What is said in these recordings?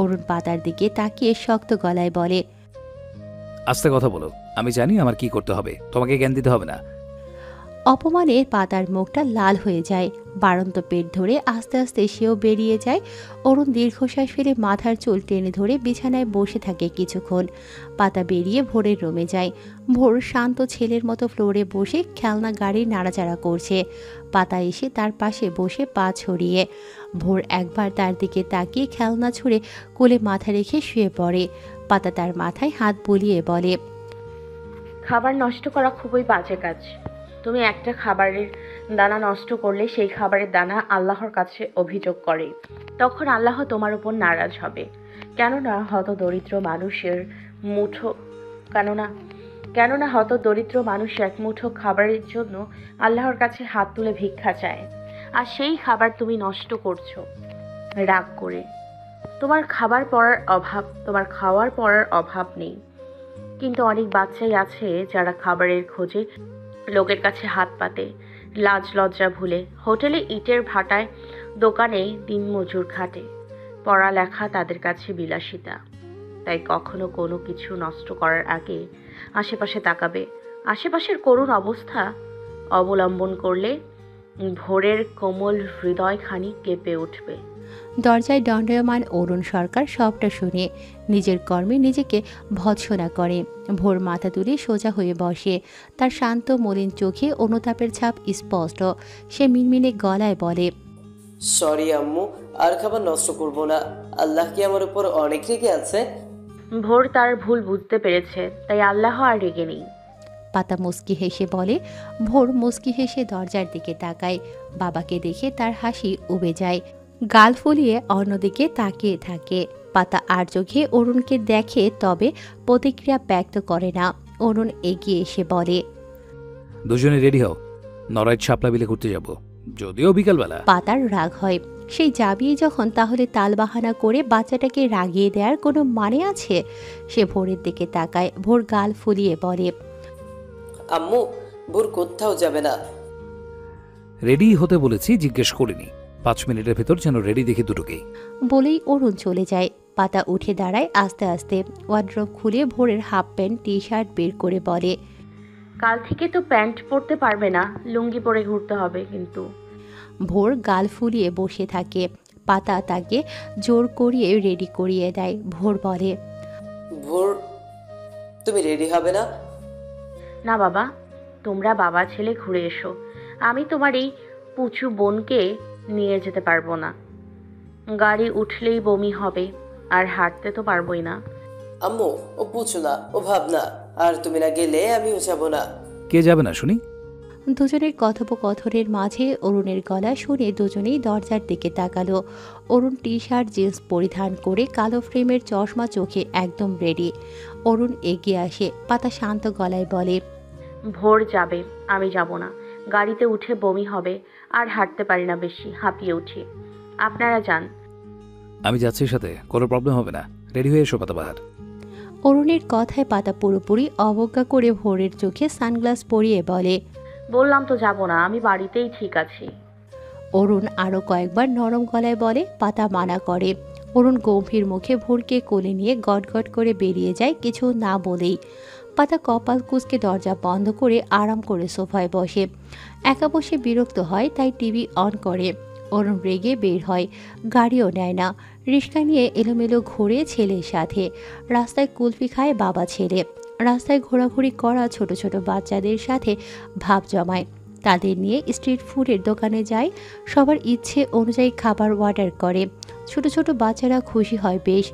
অরুণ পাতার দিকে তাকিয়ে শক্ত গলায় বলে, আস্তে কথা বলো, আমি জানি আমার কি করতে হবে, তোমাকে জ্ঞান দিতে হবে না। অপমানে পাতার মুখটা লাল হয়ে যায়। বাড়ন্ত পেট ধরে আস্তে আস্তে সেও বেরিয়ে যায়। অরুণ দীর্ঘশ্বাস ফেলে মাথার চুল টেনে ধরে বিছানায় বসে থাকে কিছুক্ষণ। পাতা বেরিয়ে ভোরের রুমে যায়। ভোর শান্ত ছেলের মতো ফ্লোরে বসে খেলনা গাড়ি নাড়াচাড়া করছে। পাতা এসে তার পাশে বসে পা ছড়িয়ে। ভোর একবার তার দিকে তাকিয়ে খেলনা ছুঁড়ে কোলে মাথা রেখে শুয়ে পড়ে। পাতা তার মাথায় হাত বুলিয়ে বলে, খাবার নষ্ট করা খুবই বাজে কাজ। তুমি একটা খাবারের দানা নষ্ট করলে সেই খাবারের দানা আল্লাহর কাছে অভিযোগ করে, তখন আল্লাহ তোমার উপর নারাজ হবে। কেননা হত দরিদ্র মানুষের মুঠো কেননা কেননা হত দরিদ্র মানুষ এক মুঠো খাবারের জন্য আল্লাহর কাছে হাত তুলে ভিক্ষা চায়, আর সেই খাবার তুমি নষ্ট করছো রাগ করে। তোমার খাওয়ার পড়ার অভাব নেই, কিন্তু অনেক বাচ্চাই আছে যারা খাবারের খোঁজে লোকের কাছে হাত পাতে, লাজ লজ্জা ভুলে হোটেলে ইটের ভাটায়, দোকানে দিনমজুর খাটে। পড়ালেখা তাদের কাছে বিলাসিতা। তাই কখনো কোনো কিছু নষ্ট করার আগে আশেপাশে তাকাবে। আশেপাশের করুণ অবস্থা অবলম্বন করলে ভোরের কোমল হৃদয়খানি কেঁপে উঠবে। দরজায় দণ্ডায়মান অরুণ সরকার সবটা শুনে নিজের কর্মে নিজেকে ভৎসনা করে। ভোর মাথা তুলে সোজা হয়ে বসে। তার শান্ত মলিন চোখে অনুতাপের ছাপ স্পষ্ট। সে মিনমিনে গলায় বলে, সরি আম্মু, আর খাবার নষ্ট করব না। আল্লাহ কি আমার উপর অনেক রেগে আছে? ভোর তার ভুল বুঝতে পেরেছে, তাই আল্লাহ আর রেগে নেই। পাতা মুচকি হেসে বলে। ভোর মুচকি হেসে দরজার দিকে তাকায়। বাবাকে দেখে তার হাসি উবে যায়। গাল ফুলিয়ে অন্যদিকে তাকিয়ে থাকে। পাতা আর চোখে অরুণকে দেখে, তবে প্রতিক্রিয়া ব্যক্ত করে না। অরুণ এগিয়ে এসে বলে, দুজনে রেডি হও, নড়াইল শাপলা বিলে ঘুরতে যাব, যদিও বিকালবেলা। পাতার রাগ হয়। সেই যাবিয়ে যখন, তাহলে তালবাহানা করে বাচ্চাটাকে রাগিয়ে দেওয়ার কোনো মানে আছে? সে ভোরের দিকে তাকায়। ভোর গাল ফুলিয়ে বলে, আম্মু, ভোর কোথাও যাবে না। রেডি হতে বলেছি, জিজ্ঞেস করিনি। 5 মিনিটের ভেতর যেন রেডি দেখি দুটোকেই। বলেই অরুণ চলে যায়। পাতা উঠে দাঁড়ায় আস্তে আস্তে। ওয়ার্ড্রপ খুলে ভোরের হাফ প্যান্ট টি শার্ট বের করে বলে, কাল থেকে তো প্যান্ট পরতে পারবে না, লুঙ্গি পরে ঘুরতে হবে কিন্তু। ভোর গাল ফুলিয়ে বসে থাকে। পাতা তাকে জোর করিয়ে রেডি করিয়ে দেয়। ভোর বলে, ভোর, তুমি রেডি হবে না? না বাবা, তোমরা বাবা ছেলে ঘুরে এসো, আমি তোমার এই পুচু বোনকে নিয়ে যেতে পারবো না। গাড়ি উঠলেই বমি হবে, আর হাঁটতে তো পারবোই না। আম্মু, ও পুছু না, ও ভাবনা, আর তুমি না গেলে আমিও যাব না। কে যাবে না শুনি? দুজনের কথোপকথনের মাঝে অরুণের গলা শুনে দুজনেই দরজার দিকে তাকালো। অরুণ টি শার্ট জিন্স পরিধান করে কালো ফ্রেমের চশমা চোখে একদম রেডি। অরুণ এগিয়ে আসে। পাতা শান্ত গলায় বলে, ভোর যাবে, আমি যাব না। গাড়িতে উঠে বমি হবে, আর হাঁটতে পারি না বেশি, হাঁপিয়ে উঠি। আপনারা যান। আমি যাচ্ছি সাথে, কোনো প্রবলেম হবে না। রেডি হয়ে এসো পাতাবাহার। অরুণের কথায় পাতা পুরোপুরি অবজ্ঞা করে ভোরের চোখে সানগ্লাস পরিয়ে বলে, বললাম তো যাব না, আমি বাড়িতেই ঠিক আছি। অরুণ আরও কয়েকবার নরম গলায় বলে। পাতা মানা করে। অরুণ গম্ভীর মুখে ভোরকে কোলে নিয়ে গটগট করে বেরিয়ে যায়, কিছু না বলেই। পাতা কপাল কুঁচকে দরজা বন্ধ করে আরাম করে সোফায় বসে। একা বসে বিরক্ত হয়, তাই টিভি অন করে। অরুণ রেগে বের হয়। গাড়িও নেয় না। রিক্সা নিয়ে এলোমেলো ঘুরে ছেলের সাথে। রাস্তায় কুলফি খায় বাবা ছেলে। রাস্তায় ঘোরাঘুরি করা ছোট ছোট বাচ্চাদের সাথে ভাব জমায়। তাদের নিয়ে স্ট্রিট ফুডের দোকানে যায়। সবার ইচ্ছে অনুযায়ী খাবার অর্ডার করে। ছোট ছোট বাচ্চারা খুশি হয় বেশ।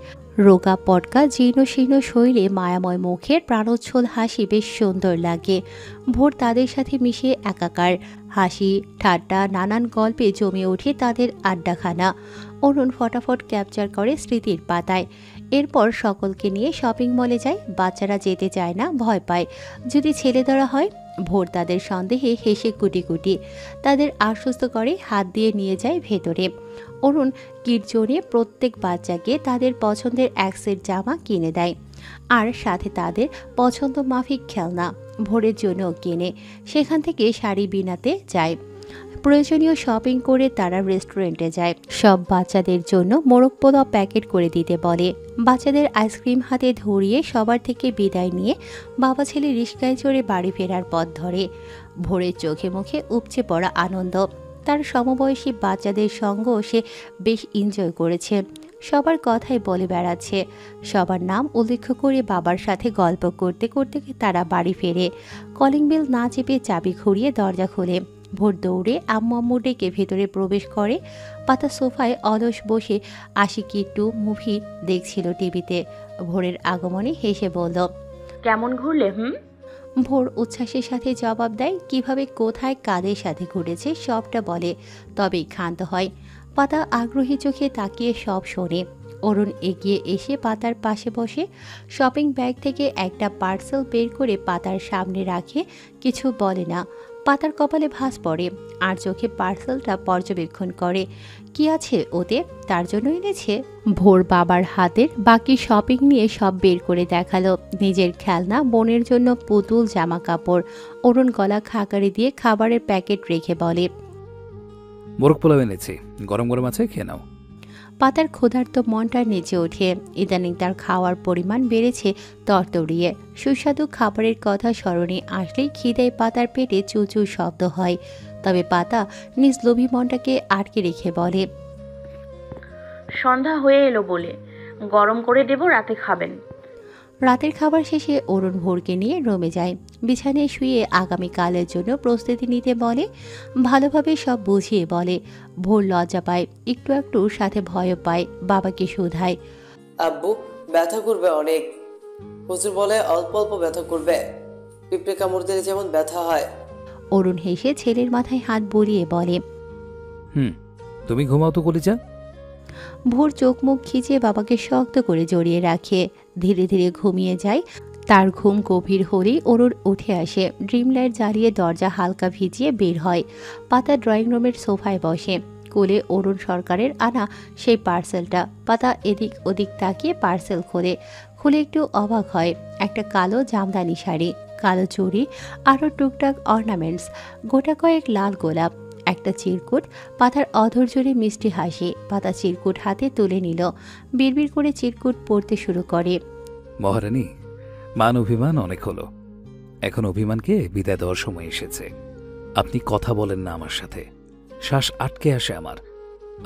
রোগা পটকা জীর্ণ শীর্ণ শৈলে মায়াময় মুখের প্রাণোচ্ছল হাসি বেশ সুন্দর লাগে। ভোর তাদের সাথে মিশে একাকার। হাসি ঠাট্টা নানান গল্পে জমে ওঠে তাদের আড্ডাখানা। অরুণ ফটাফট ক্যাপচার করে স্মৃতির পাতায়। এরপর সকলকে নিয়ে শপিং মলে যায়। বাচ্চারা যেতে চায় না, ভয় পায়। যদি ছেলে ধরা হয়, ভোর তাদের সন্দেহে হেসে কুটি কুটি তাদের আশ্বস্ত করে, হাত দিয়ে নিয়ে যায় ভেতরে। অরুণ কিটজোনে প্রত্যেক বাচ্চাকে তাদের পছন্দের এক সেট জামা কিনে দেয়, আর সাথে তাদের পছন্দ মাফিক খেলনা ভোরের জন্যও কেনে। সেখান থেকে শাড়ি বিনাতে যায়। প্রয়োজনীয় শপিং করে তারা রেস্টুরেন্টে যায়। সব বাচ্চাদের জন্য মোরগ পোলাও প্যাকেট করে দিতে বলে। বাচ্চাদের আইসক্রিম হাতে ধরিয়ে সবার থেকে বিদায় নিয়ে বাবা ছেলে রিস্কায় চড়ে বাড়ি ফেরার পথ ধরে। ভোরের চোখে মুখে উপচে পড়া আনন্দ। তার সমবয়সী বাচ্চাদের সঙ্গও সে বেশ এনজয় করেছে। সবার কথাই বলে বেড়াচ্ছে। সবার নাম উল্লেখ করে বাবার সাথে গল্প করতে করতে তারা বাড়ি ফেরে। কলিং বেল না চেপে চাবি ঘুরিয়ে দরজা খোলে। ভোর দৌড়ে আম্মু ডেকে ভেতরে প্রবেশ করে। পাতা সোফায় অলস বসে আশিকি 2 মুভি দেখছিল টিভিতে। ভোরের আগমনে হেসে বলল, কেমন ঘুরলে? ভোর উচ্ছ্বাসের সাথে জবাব দেয়। কিভাবে, কোথায়, কাদের সাথে ঘুরেছে সবটা বলে, তবেই ক্ষান্ত হয়। পাতা আগ্রহী চোখে তাকিয়ে সব শোনে। অরুণ এগিয়ে এসে পাতার পাশে বসে। শপিং ব্যাগ থেকে একটা পার্সেল বের করে পাতার সামনে রাখে। কিছু বলে না। পাতার কপালে ভাঁজ পড়ে আর চোখে পার্সেলটা পর্যবেক্ষণ করে। কি আছে ওতে? তার জন্য এনেছে। ভোর বাবার হাতের বাকি শপিং নিয়ে সব বের করে দেখালো। নিজের খেলনা, বোনের জন্য পুতুল, জামা কাপড়। অরুণ গলা খাকারি দিয়ে খাবারের প্যাকেট রেখে বলে, মোরগ পোলাও এনেছি, গরম গরম আছে, খেয়ে নাও। পাতার ক্ষুধার্ত মনটা নেচে ওঠে। ইদানিং তার খাওয়ার পরিমাণ বেড়েছে তরতরিয়ে। সুস্বাদু খাবারের কথা স্মরণে আসলেই খিদায় পাতার পেটে চুচু শব্দ হয়। তবে পাতা নিজ লোভী মনটাকে আটকে রেখে বলে, সন্ধ্যা হয়ে এলো বলে গরম করে দেব, রাতে খাবেন। রাতের খাবার শেষে অরুণ ভোরকে নিয়ে রুমে যায়। বিছানায় শুয়ে আগামীকালের জন্য প্রস্তুতি নিতে বলে। ভালোভাবে সব বুঝিয়ে বলে। ভোর লজ্জা পায়, একটু একটু সাথে ভয়ও পায়। বাবাকে শোধায়, আব্বু ব্যথা করবে অনেক। হুজুর বলে অল্প অল্প ব্যথা করবে, পিঁপড়ে কামড় দিলে যেমন ব্যথা হয়। অরুণ হেসে ছেলের মাথায় হাত বুলিয়ে বলে, তুমি ঘুমাও তো কলিজা। ভোর চোখ মুখ খিচিয়ে বাবাকে শক্ত করে জড়িয়ে রাখে। ধীরে ধীরে ঘুমিয়ে যায়। তার ঘুম গভীর হলেই অরুণ উঠে আসে। ড্রিম লাইট জ্বালিয়ে দরজা হালকা ভিজিয়ে বের হয়। পাতা ড্রয়িং রুমের সোফায় বসে। কোলে অরুণ সরকারের আনা সেই পার্সেলটা। পাতা এদিক ওদিক তাকিয়ে পার্সেল খুলে একটু অবাক হয়। একটা কালো জামদানি শাড়ি, কালো চুড়ি, আরও টুকটাক অর্নামেন্টস, গোটা কয়েক লাল গোলাপ, একটা চিরকুট। পাতার অধর জুড়ে মিষ্টি হাসি। পাতা চিরকুট হাতে তুলে নিল। বিড়বিড় করে চিরকুট পড়তে শুরু করে, মহারানী, মান অভিমান অনেক হলো, এখন অভিমানকে বিদায় দেওয়ার সময় এসেছে। আপনি কথা বলেন না আমার সাথে, শ্বাস আটকে আসে আমার।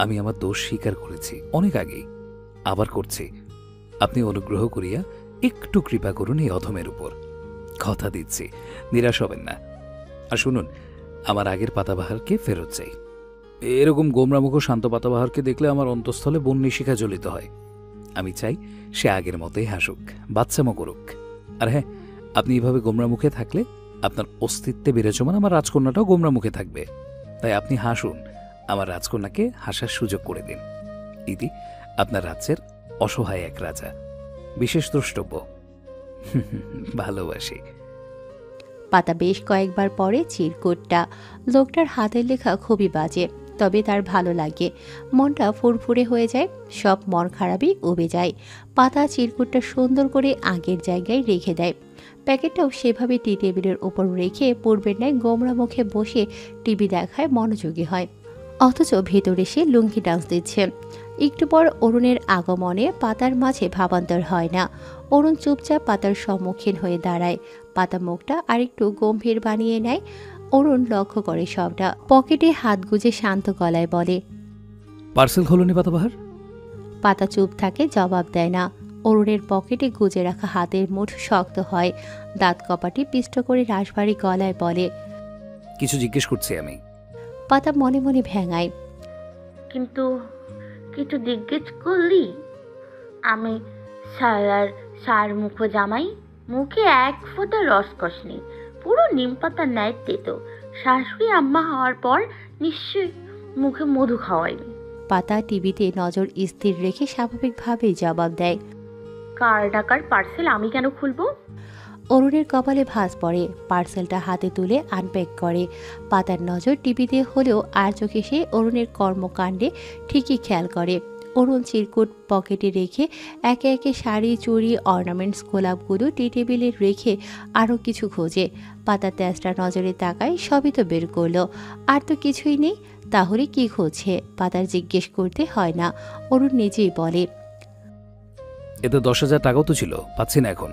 আমি আমার দোষ স্বীকার করেছি অনেক আগেই, আবার করছি। আপনি অনুগ্রহ করিয়া একটু কৃপা করুন এই অধমের উপর। কথা দিচ্ছি, নিরাশ হবেন না। আর শুনুন, আমার আগের পাতাবাহারকে ফেরত চাই। এরকম গোমরামুখ শান্ত পাতাবাহারকে দেখলে আমার অন্তঃস্থলে বন্যিশিখা জ্বলিত হয়। আমি চাই সে আগের মতোই হাসুক, বাচ্চামো করুক। আর হ্যাঁ, আপনি এভাবে গোমরা মুখে থাকলে আপনার অস্তিত্বে বিরাজমান আমার রাজকন্যাটাও গোমরা মুখে থাকবে। তাই আপনি হাসুন, আমার রাজকন্যাকে হাসার সুযোগ করে দিন। ইতি আপনার রাজ্যের অসহায় এক রাজা, বিশেষ দ্রষ্টব্য। ভালোবাসি। পাতা বেশ কয়েকবার পরে চিরকুটটা। লোকটার হাতের লেখা খুবই বাজে, তবে তার ভালো লাগে। মনটা ফুরফুরে হয়ে যায়। সব মন খারাপই উবে যায়। পাতা চিরকুটটা সুন্দর করে আগের জায়গায় রেখে দেয়। প্যাকেটটাও সেভাবে টি টেবিলের উপর রেখে পূর্বের ন্যায় গোমরা মুখে বসে টিভি দেখায় মনোযোগী হয়। অথচ ভেতরে সে লুঙ্গি ডান্স দিচ্ছে। একটু পর অরুণের আগমনে পাতার মাঝে ভাবান্তর হয় না। অরুণ চুপচাপ পাতার সম্মুখীন হয়ে দাঁড়ায়। পাতা মুখটা আরেকটু গম্ভীর বানিয়ে নেয়। অরুণ লক্ষ্য করে সবটা। পকেটে হাত গুজে শান্ত গলায় বলে, পার্সেল খোলনি পাতাবাহার? পাতা চুপ থাকে, জবাব দেয় না। অরুণের পকেটে গুজে রাখা হাতের মুঠ শক্ত হয়। দাঁত কপাটি পিষ্ট করে রাশভারী গলায় বলে, কিছু জিজ্ঞেস করছি আমি। পাতা মনে মনে ভেঙায়, কিন্তু কিছু জিজ্ঞেস করলি? আমি সার মুখ জামাই, মুখে এক ফোঁটা রসকস নেই, পুরো নিম পাতার ন্যায় তেতো। শাশুড়ি আম্মা হওয়ার পর নিশ্চয়ই মুখে মধু খাওয়াইনি। পাতা টিভিতে নজর স্থির রেখে স্বাভাবিকভাবেই জবাব দেয়, কার ডাকার পার্সেল আমি কেন খুলবো? অরুণের কপালে ভাঁজ পড়ে। পার্সেলটা হাতে তুলে আনপ্যাক করে। পাতার নজর টিভিতে হলেও আর চোখে সে অরুণের কর্মকাণ্ডে ঠিকই খেয়াল করে। অরুণ চিরকুট পকেটে রেখে একে একে শাড়ি চুড়ি অর্নামেন্টস গোলাপগুলো টি টেবিলে রেখে আরও কিছু খোঁজে। পাতা তেজটা নজরে তাকায়, সবই তো বের করলো, আর তো কিছুই নেই। তাহলে কি খুঁজছে? পাতার জিজ্ঞেস করতে হয় না, অরুণ নিজেই বলে। এতে 10,000 টাকাও তো ছিল, পাচ্ছি না এখন।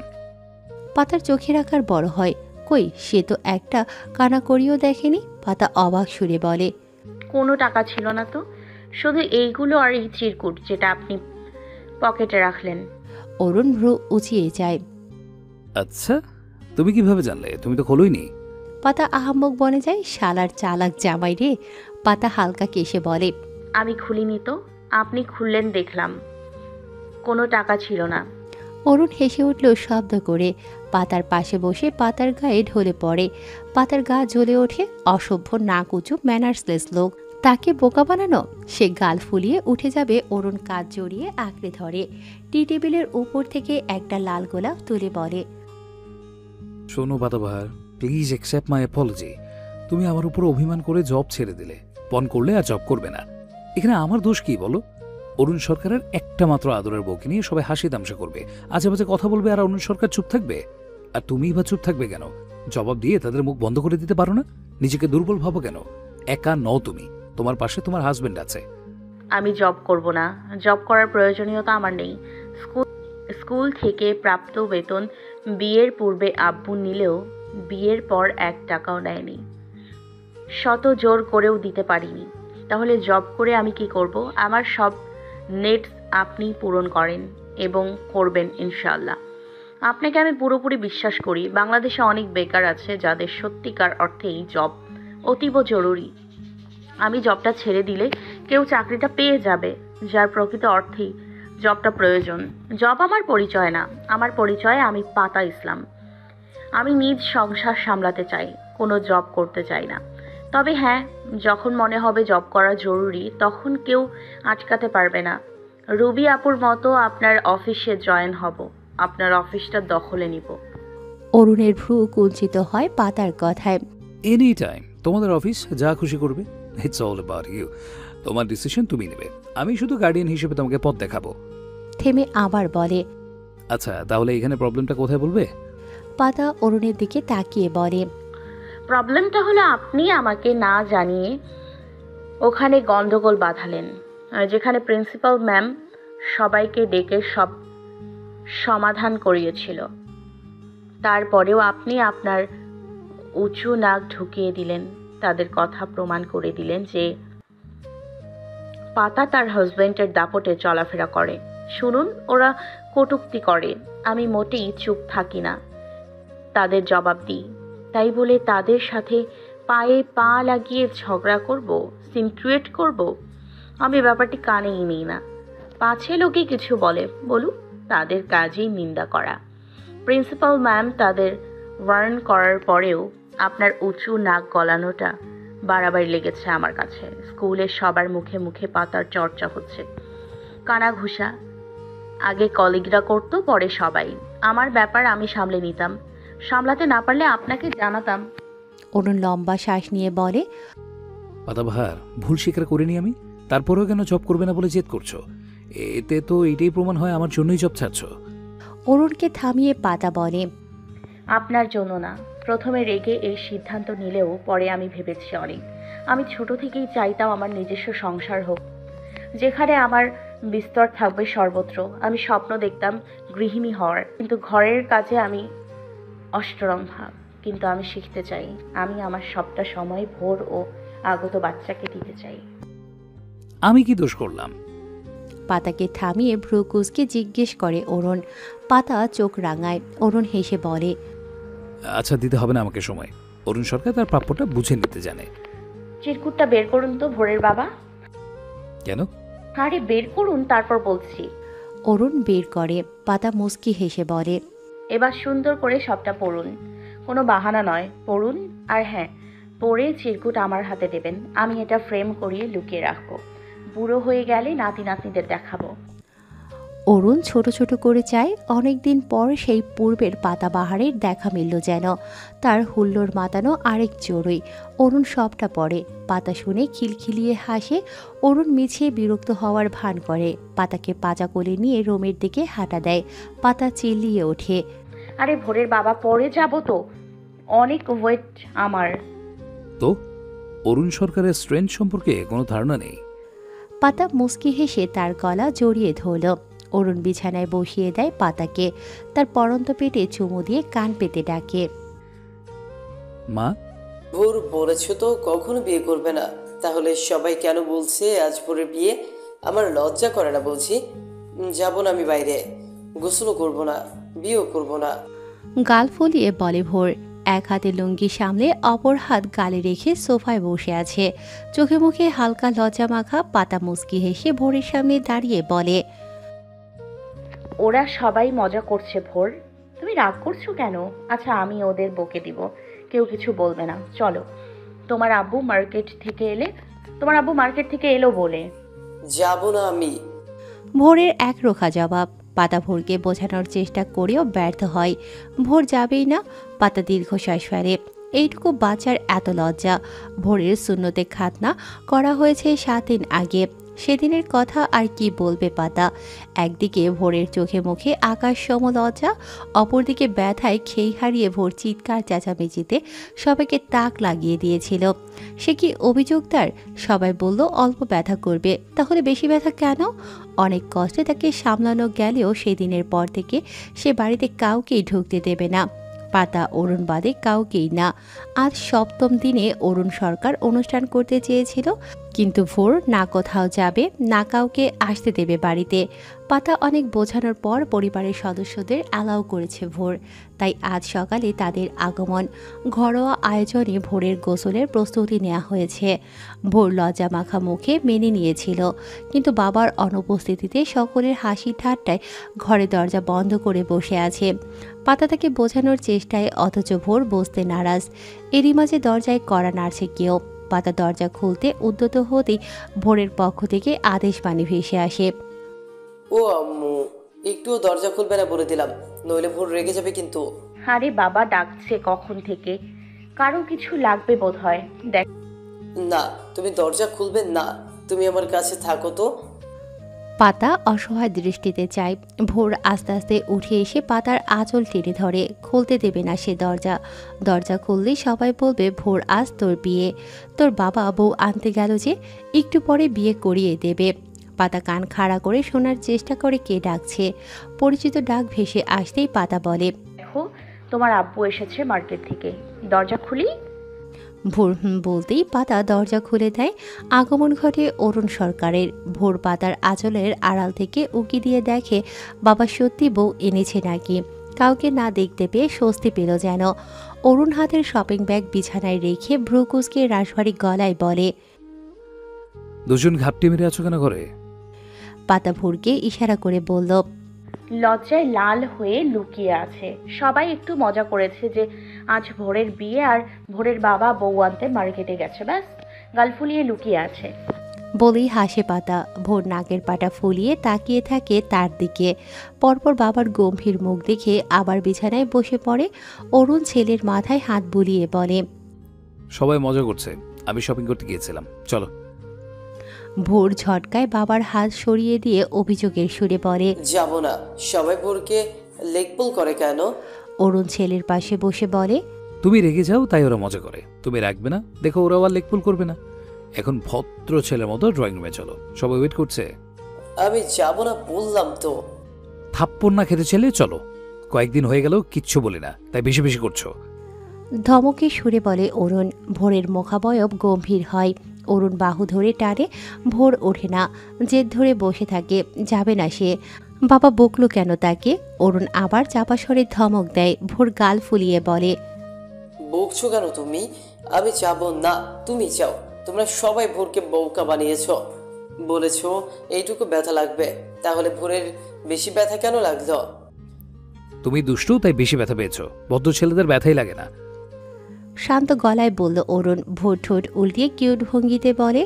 পাতার চোখের আকার বড় হয়। কই, সে তো একটা কানাকড়িও দেখেনি। পাতা অবাক সুরে বলে, কোনো টাকা ছিল না তো, শুধু এইগুলো আর এই চিরকুট যেটা আপনি পকেটে রাখলেন। অরুণ ভ্রু উঁচিয়ে যায়। আচ্ছা, তুমি কিভাবে জানলে? তুমি তো খোলোইনি। পাতা আহাম্মক বনে যায়, শালার চালাক জামাই রে। পাতা হালকা কেসে বলে, আমি খুলিনি তো, আপনি খুললেন দেখলাম। কোনো টাকা ছিল না। অরুণ হেসে উঠল শব্দ করে। পাতার পাশে বসে পাতার গায়ে ঢলে পড়ে। পাতার গা জ্বলে ওঠে। অসভ্য নাকুচু ম্যানার্সলেস লোক, তাকে বোকা বানানো। সে গাল ফুলিয়ে উঠে যাবে। অরুণ কাঁধ জড়িয়ে আঁকড়ে ধরে। টি টেবিলের উপর থেকে একটা লাল গোলাপ তুলে বলে, শোনো পাতাবাহার, প্লিজ অ্যাকসেপ্ট মাই অ্যাপোলজি। তুমি আমার উপর অভিমান করে জব ছেড়ে দিলে, পণ করলে আর জব করবে না। এখানে আমার দোষ কি বলো? অরুণ সরকারের একটা মাত্র আদরের বউকে নিয়ে সবাই হাসি তামসা করবে, আজে বাজে কথা বলবে, আর অরুণ সরকার চুপ থাকবে? আর তুমিই বা চুপ থাকবে কেন? জবাব দিয়ে তাদের মুখ বন্ধ করে দিতে পারো না? নিজেকে দুর্বল ভাবো কেন? একা নও তুমি, তোমার পাশে তোমার হাজবেন্ড আছে। আমি জব করব না, জব করার প্রয়োজনীয়তা আমার নেই। স্কুল থেকে প্রাপ্ত বেতন বিয়ের পূর্বে আব্বু নিলেও বিয়ের পর 1 টাকাও নেয়নি। শত জোর করেও দিতে পারিনি। তাহলে জব করে আমি কি করব? আমার সব নেডস আপনি পূরণ করেন এবং করবেন ইনশাআল্লাহ। আপনাকে আমি পুরোপুরি বিশ্বাস করি। বাংলাদেশে অনেক বেকার আছে যাদের সত্যিকার অর্থেই জব অতীব জরুরি। আমি জবটা ছেড়ে দিলে কেউ চাকরিটা পেয়ে যাবে যার প্রকৃত অর্থেই জবটা প্রয়োজন। জব আমার পরিচয় না, আমার পরিচয় আমি পাতা ইসলাম। আমি নিজ সংসার সামলাতে চাই, কোনো জব করতে চাই না। তবে হ্যাঁ, যখন মনে হবে জব করা জরুরি তখন কেউ আটকাতে পারবে না। রুবি আপুর মতো আপনার অফিসে জয়েন হব, আপনার অফিসটা দখলে নিব। অরুণের ভ্রু কুঞ্চিত হয় পাতার কথায়। এনি টাইম তোমাদের অফিস যা খুশি করবে, ইটস অল অ্যাবাউট ইউ। তোমার ডিসিশন তুমি নেবে, আমি শুধু গার্ডিয়ান হিসেবে তোমাকে পথ দেখাবো। থেমে আবার বলে, আচ্ছা, তাহলে এখানে প্রবলেমটা কোথায় বলবে? পাতা অরুণের দিকে তাকিয়ে বলে, প্রবলেমটা হলো আপনি আমাকে না জানিয়ে ওখানে গন্ডগোল বাঁধালেন, যেখানে প্রিন্সিপাল ম্যাম সবাইকে ডেকে সব সমাধান করিয়েছিল। তারপরেও আপনি আপনার উঁচু নাক ঢুকিয়ে দিলেন, তাদের কথা প্রমাণ করে দিলেন যে পাতা তার হাজবেন্ডের দাপটে চলাফেরা করে। শুনুন, ওরা কটূক্তি করে, আমি মোটেই চুপ থাকি না, তাদের জবাব দিই। তাই বলে তাদের সাথে পায়ে পা লাগিয়ে ঝগড়া করব, সিন ক্রিয়েট করব? আমি ব্যাপারটি কানেই নিই না। পাছে লোকে কিছু বলে বলুক, তাদের কাজেই নিন্দা করা। প্রিন্সিপাল ম্যাম তাদের ওয়ার্ন করার পরেও আপনার উঁচু নাক গলানোটা বাড়াবাড়ি লেগেছে আমার কাছে। স্কুলের সবার মুখে মুখে পাতার চর্চা হচ্ছে, কানা ঘুষা। আগে কলিগরা করতো, পরে সবাই। আমার ব্যাপার আমি সামলে নিতাম, সামলাতে না পারলে আপনাকে জানাতাম। অরুণ লম্বা শ্বাস নিয়ে বলে, পাতাবাহার, ভুল স্বীকার করিনি আমি, তারপরেও কেন জব করবে না বলে জেদ করছো? এতে তো এটাই প্রমাণ হয় আমার জন্যই জব ছাড়ছ। অরুণকে থামিয়ে পাতা বলে, আপনার জন্য না। প্রথমে রেগে এই সিদ্ধান্ত নিলেও পরে আমি ভেবেছি অনেক। আমি ছোট থেকেই চাইতাম আমার নিজস্ব সংসার হোক, যেখানে আমার বিস্তর থাকবে সর্বত্র। আমি স্বপ্ন দেখতাম গৃহিণী হওয়ার, কিন্তু ঘরের কাজে আমি অষ্টরম্ভা। কিন্তু আমি শিখতে চাই, আমি আমার সবটা সময় ভোর ও আগত বাচ্চাকে দিতে চাই। আমি কি দোষ করলাম? পাতাকে থামিয়ে ভ্রু কুঁচকে জিজ্ঞেস করে অরুণ। পাতা চোখ রাঙায়। অরুণ হেসে বলে, আচ্ছা, দিতে হবে না আমাকে সময়। অরুণ সরকার তার প্রাপ্যটা বুঝে নিতে জানে। চিরকুটটা বের করুন তো ভোরের বাবা। কেন? আরে বের করুন, তারপর বলছি। অরুণ বের করে। পাতা মুচকি হেসে বলে, এবার সুন্দর করে সবটা পড়ুন, কোনো বাহানা নয়, পড়ুন। আর হ্যাঁ, পড়ে চিরকুট আমার হাতে দেবেন, আমি এটা ফ্রেম করিয়ে লুকিয়ে রাখবো। বুড়ো হয়ে গেলে নাতি নাতনিদের দেখাবো। অরুণ ছোট ছোট করে চায় অনেকদিন পর সেই পূর্বের পাতাবাহারের দেখা মিলল যেন। তার হুল্লোড় মাতানো আরেক জোরই। অরুণ সবটা পড়ে। পাতা শুনে খিলখিলিয়ে হাসে। অরুণ মিছিয়ে বিরক্ত হওয়ার ভান করে। পাতাকে পাজা কোলে নিয়ে রুমের দিকে হাঁটা দেয়। পাতা চিল্লিয়ে ওঠে। আরে ভোরের বাবা, পরে যাব তো, অনেক ওয়েট আমার। তো অরুণ সরকারের স্ট্রেংথ সম্পর্কে কোনো ধারণা নেই? পাতা মুচকি হেসে তার গলা জড়িয়ে ধরল। অরুণ বিছানায় বসিয়ে দেয় পাতাকে। তার পরন্ত পেটে চুমু দিয়ে কান পেতে ডাকে। মা, ভোর বলেছো তো কখনো বিয়ে করবে না, তাহলে সবাই কেন বলছে আজ ভোরের বিয়ে? আমার লজ্জা করে না বলছি। যাব না আমি বাইরে, গোসলও করবো না, বিয়েও করবো না। গাল ফুলিয়ে বলে ভোর। এক হাতে লুঙ্গি সামলে অপর হাত গালে রেখে সোফায় বসে আছে। চোখে মুখে হালকা লজ্জা মাখা। পাতা মুচকি হেসে ভোরের সামনে দাঁড়িয়ে বলে, ওরা সবাই মজা করছে ভোর, তুমি রাগ করছো কেন? আচ্ছা, আমি ওদের বকে দিব, কেউ কিছু বলবে না। চলো, তোমার আব্বু মার্কেট থেকে এলো বলে। যাব না আমি। ভোরের একরোখা জবাব। পাতা ভোরকে বোঝানোর চেষ্টা করেও ব্যর্থ হয়। ভোর যাবেই না। পাতা দীর্ঘশ্বাস ফেলে। এইটুকু বাচ্চার এত লজ্জা। ভোরের শূন্যতে খাতনা করা হয়েছে 7 দিন আগে। সেদিনের কথা আর কি বলবে পাতা। একদিকে ভোরের চোখে মুখে আকাশ সম লজ্জা, অপরদিকে ব্যথায় খেই হারিয়ে ভোর চিৎকার চেঁচামেচিতে সবাইকে তাক লাগিয়ে দিয়েছিল। সে কি অভিযোগ তার? সবাই বলল অল্প ব্যথা করবে, তাহলে বেশি ব্যথা কেন? অনেক কষ্টে তাকে সামলানো গেলেও সেদিনের পর থেকে সে বাড়িতে কাউকেই ঢুকতে দেবে না। পাতা অরুণ বাদে কাউকেই না। আজ 7ম দিনে অরুণ সরকার অনুষ্ঠান করতে চেয়েছিল, কিন্তু ভোর না কোথাও যাবে না কাউকে আসতে দেবে বাড়িতে। পাতা অনেক বোঝানোর পর পরিবারের সদস্যদের অ্যালাউ করেছে ভোর। তাই আজ সকালে তাদের আগমন। ঘরোয়া আয়োজনে ভোরের গোসলের প্রস্তুতি নেওয়া হয়েছে। ভোর লজ্জা মাখা মুখে মেনে নিয়েছিল, কিন্তু বাবার অনুপস্থিতিতে সকলের হাসি ঠাট্টায় ঘরে দরজা বন্ধ করে বসে আছে। পাতা তাকে বোঝানোর চেষ্টায়, অথচ ভোর বসতে নারাজ। এরই মাঝে দরজায় কড়া নাড়ছে কেউ। পাতা দরজা খুলতে উদ্যত হতেই ভোরের পক্ষ থেকে আদেশ বাণী ভেসে আসে। ও আম্মু, একটুও দরজা খুলবে না বলে দিলাম, নইলে ভোর রেগে যাবে কিন্তু। আরে বাবা ডাকছে কখন থেকে, কারো কিছু লাগবে বোধ হয়। দেখ, না, তুমি দরজা খুলবে না, তুমি আমার কাছে থাকো তো। পাতা অসহায় দৃষ্টিতে চায়। ভোর আস্তে আস্তে উঠে এসে পাতার আঁচল টেনে ধরে। খুলতে দেবে না সে দরজা। দরজা খুললেই সবাই বলবে ভোর আজ তোর বিয়ে। তোর বাবা বউ আনতে গেল যে, একটু পরে বিয়ে করিয়ে দেবে। পাতা কান খাড়া করে শোনার চেষ্টা করে কে ডাকছে। পরিচিত ডাক ভেসে আসতেই পাতা বলে, দেখো, তোমার আব্বু এসেছে মার্কেট থেকে, দরজা খুলি? ভোর বলতেই পাতা দরজা খুলে দেয়। আগমন ঘটে অরুণ সরকারের। ভোর পাতার আঁচলের আড়াল থেকে উকি দিয়ে দেখে বাবা সত্যি বউ এনেছে নাকি। কাউকে না দেখতে পেয়ে স্বস্তি পেল যেন। অরুণ হাতের শপিং ব্যাগ বিছানায় রেখে ভ্রুকুচকে রাশভারী গলায় বলে, দুজন ঘাপটি মেরে আছো কেন ঘরে? পাতা ভোরকে ইশারা করে বলল, লজ্জায় লাল হয়ে লুকিয়ে আছে। সবাই একটু মজা করেছে যে আজ ভোরের বিয়ে আর ভোরের বাবা বউ আনতে মার্কেটে গেছে, ব্যাস গাল ফুলিয়ে লুকিয়ে আছে। বলেই হাসে পাতা। ভোর নাকের পাটা ফুলিয়ে তাকিয়ে থাকে তার দিকে। পরপর বাবার গম্ভীর মুখ দেখে আবার বিছানায় বসে পড়ে। অরুণ ছেলের মাথায় হাত বুলিয়ে বলে, সবাই মজা করছে, আমি শপিং করতে গিয়েছিলাম, চলো। ভোর ঝটকায় বাবার হাত সরিয়ে দিয়ে অভিযোগের সুরে বলে, যাব না। সবাই ভোরকে লেকপুল করে কেন? অরুণ ছেলের পাশে বসে বলে, তুমি রেগে যাও তাই ওরা মজা করে, তুমি রাখবে না, দেখো ওরা আবার লেকপুল করবে না। এখন ভদ্র ছেলের মতো ড্রয়িং রুমে চলো, সবাই ওয়েট করছে। আমি যাব না বললাম তো। থাপ্পড় না খেতে ছেলে, চলো। কয়েকদিন হয়ে গেল কিচ্ছু বলি না, তাই বেশি বেশি করছো। ধমকে সুরে বলে অরুণ। ভোরের মুখাবয়ব গম্ভীর হয়। অরুণ বাহু ধরে টানে। ভোর ওঠে না, জেদ ধরে বসে থাকে, যাবে না সে। বাবা বকলো কেন তাকে? অরুণ আবার চাপা স্বরে ধমক দেয়। ভোর গাল ফুলিয়ে বলে, বকছো কেন তুমি? আমি যাব না, তুমি যাও। তোমরা সবাই ভোরকে বউকা বানিয়েছো, বলেছো এইটুকু ব্যথা লাগবে, তাহলে ভোরের বেশি ব্যথা কেন লাগলো? তুমি দুষ্টু তাই বেশি ব্যথা পেয়েছো, ভদ্র ছেলেদের ব্যথাই লাগে না। শান্ত গলায় বলল অরুণ। ভোর ঠোঁট উল্টিয়ে কিউট ভঙ্গিতে বলে,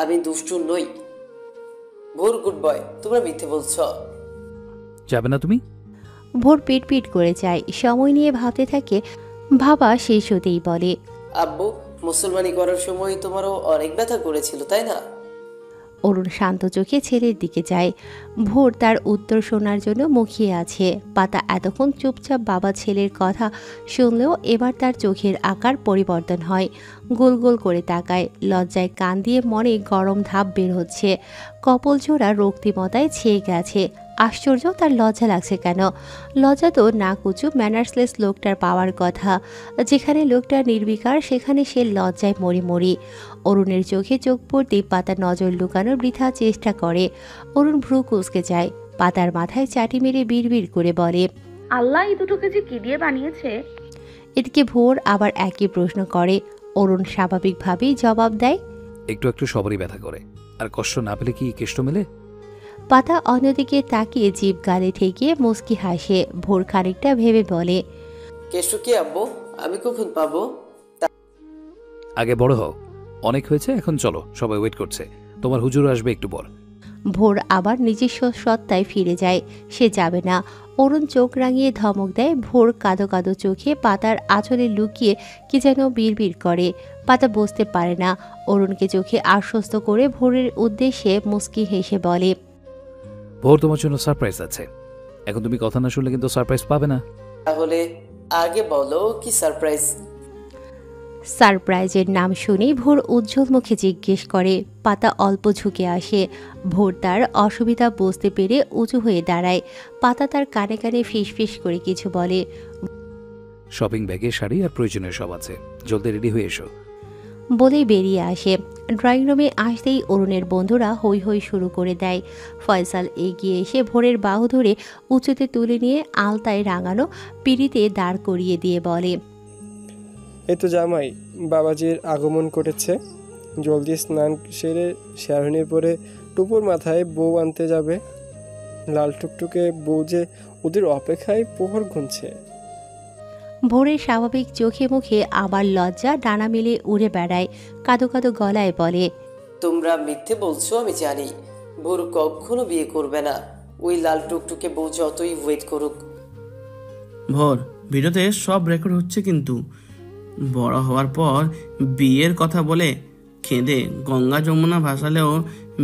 আমি দুষ্টু নই। ভোর গুড বয়, তোমরা মিথ্যে বলছো। যাবে না তুমি? ভোর পিট পিট করে যায়, সময় নিয়ে ভাবতে থাকে। ভাবা শেষ হতেই বলে, আব্বু, মুসলমানি করার সময় তোমারও অনেক ব্যথা করেছিল তাই না? অরুণ শান্ত চোখে ছেলের দিকে যায়। ভোর তার উত্তর শোনার জন্য মুখিয়ে আছে। পাতা এতক্ষণ চুপচাপ বাবা ছেলের কথা শুনলেও এবার তার চোখের আকার পরিবর্তন হয়। গোল গোল করে তাকায়, লজ্জায় কান দিয়ে মনে গরম ধাপ বের হচ্ছে। কপল জোড়া রক্তিমতায় ছেয়ে গেছে। আশ্চর্য, তার লজ্জা লাগছে কেন? লজ্জা তো না কুচু ম্যানার্সলেস লোকটার পাওয়ার কথা। যেখানে লোকটা নির্বিকার সেখানে সে লজ্জায় মরি মরি। অরুণের চোখে চোখ পড়তেই পাতা নজর লুকানোর বৃথা চেষ্টা করে। অরুণ ভ্রু কুঁচকে যায়, পাতার মাথায় চাটি মেরে বিড়বিড় করে বলে, আল্লাহ এই দুটোকে যে কি দিয়ে বানিয়েছে। এদিকে ভোর আবার একই প্রশ্ন করে। অরুণ স্বাভাবিকভাবেই জবাব দেয়, একটু একটু সবারই ব্যথা করে, আর কষ্ট না পেলে কি কেষ্ট মেলে? পাতা অন্যদিকে তাকিয়ে জিভ গালে ঠেকিয়ে মুচকি হাসে। ভোর খানিকটা ভেবে বলে, কেষ্ট কি আব্বু? আমি কখন পাবো? আগে বড় হও, অনেক হয়েছে, এখন চলো, সবাই ওয়েট করছে, তোমার হুজুর আসবে একটু পর। ভোর আবার নিজস্ব সত্তায় ফিরে যায়। সে যাবে না। অরুণ চোখ রাঙিয়ে ধমক দেয়। ভোর কাঁদো কাঁদো চোখে পাতার আঁচলে লুকিয়ে কি যেন বিড়বিড় করে। পাতা বুঝতে পারে না। অরুণকে চোখে আশ্বস্ত করে ভোরের উদ্দেশ্যে মুচকি হেসে বলে, ভোর, তোমার জন্য সারপ্রাইজ আছে। এখন তুমি কথা না শুনলে কিন্তু সারপ্রাইজ পাবে না। তাহলে আগে বলো কি সারপ্রাইজ? সারপ্রাইজের নাম শুনেই ভোর উজ্জ্বল মুখে জিজ্ঞেস করে। পাতা অল্প ঝুঁকে আসে। ভোর তার অসুবিধা বুঝতে পেরে উঁচু হয়ে দাঁড়ায়। পাতা তার কানে কানে ফিস ফিস করে কিছু বলে। শপিং ব্যাগে শাড়ি আর প্রয়োজনীয় সব আছে, জলদি রেডি হয়ে এসো। বলেই বেরিয়ে আসে। ড্রয়িং রুমে আসতেই অরুণের বন্ধুরা হৈ হৈ শুরু করে দেয়। ফয়সাল এগিয়ে এসে ভোরের বাহু ধরে উঁচুতে তুলে নিয়ে আলতায় রাঙানো পিঁড়িতে দাঁড় করিয়ে দিয়ে বলে, এই তো জামাই, বাবাজির আগমন ঘটেছে। জলদি স্নান সেরে শেরওয়ানি পরে টুপুর মাথায় বউ আনতে যাবে। লাল টুকটুকে বউ যে ওদের অপেক্ষায় প্রহর গুনছে। ভোরের স্বাভাবিক চোখে মুখে আবার লজ্জা ডানা মেলে উড়ে বেড়ায়। কাঁদো কাঁদো গলায় বলে, তোমরা মিথ্যে বলছো আমি জানি। ভোর কখনো বিয়ে করবে না। ওই লাল টুকটুকে বউ যতই ওয়েট করুক। ভোর, ভিডিওতে সব রেকর্ড হচ্ছে, কিন্তু বড় হওয়ার পর বিয়ের কথা বলে কেঁদে গঙ্গা যমুনা ভাসালেও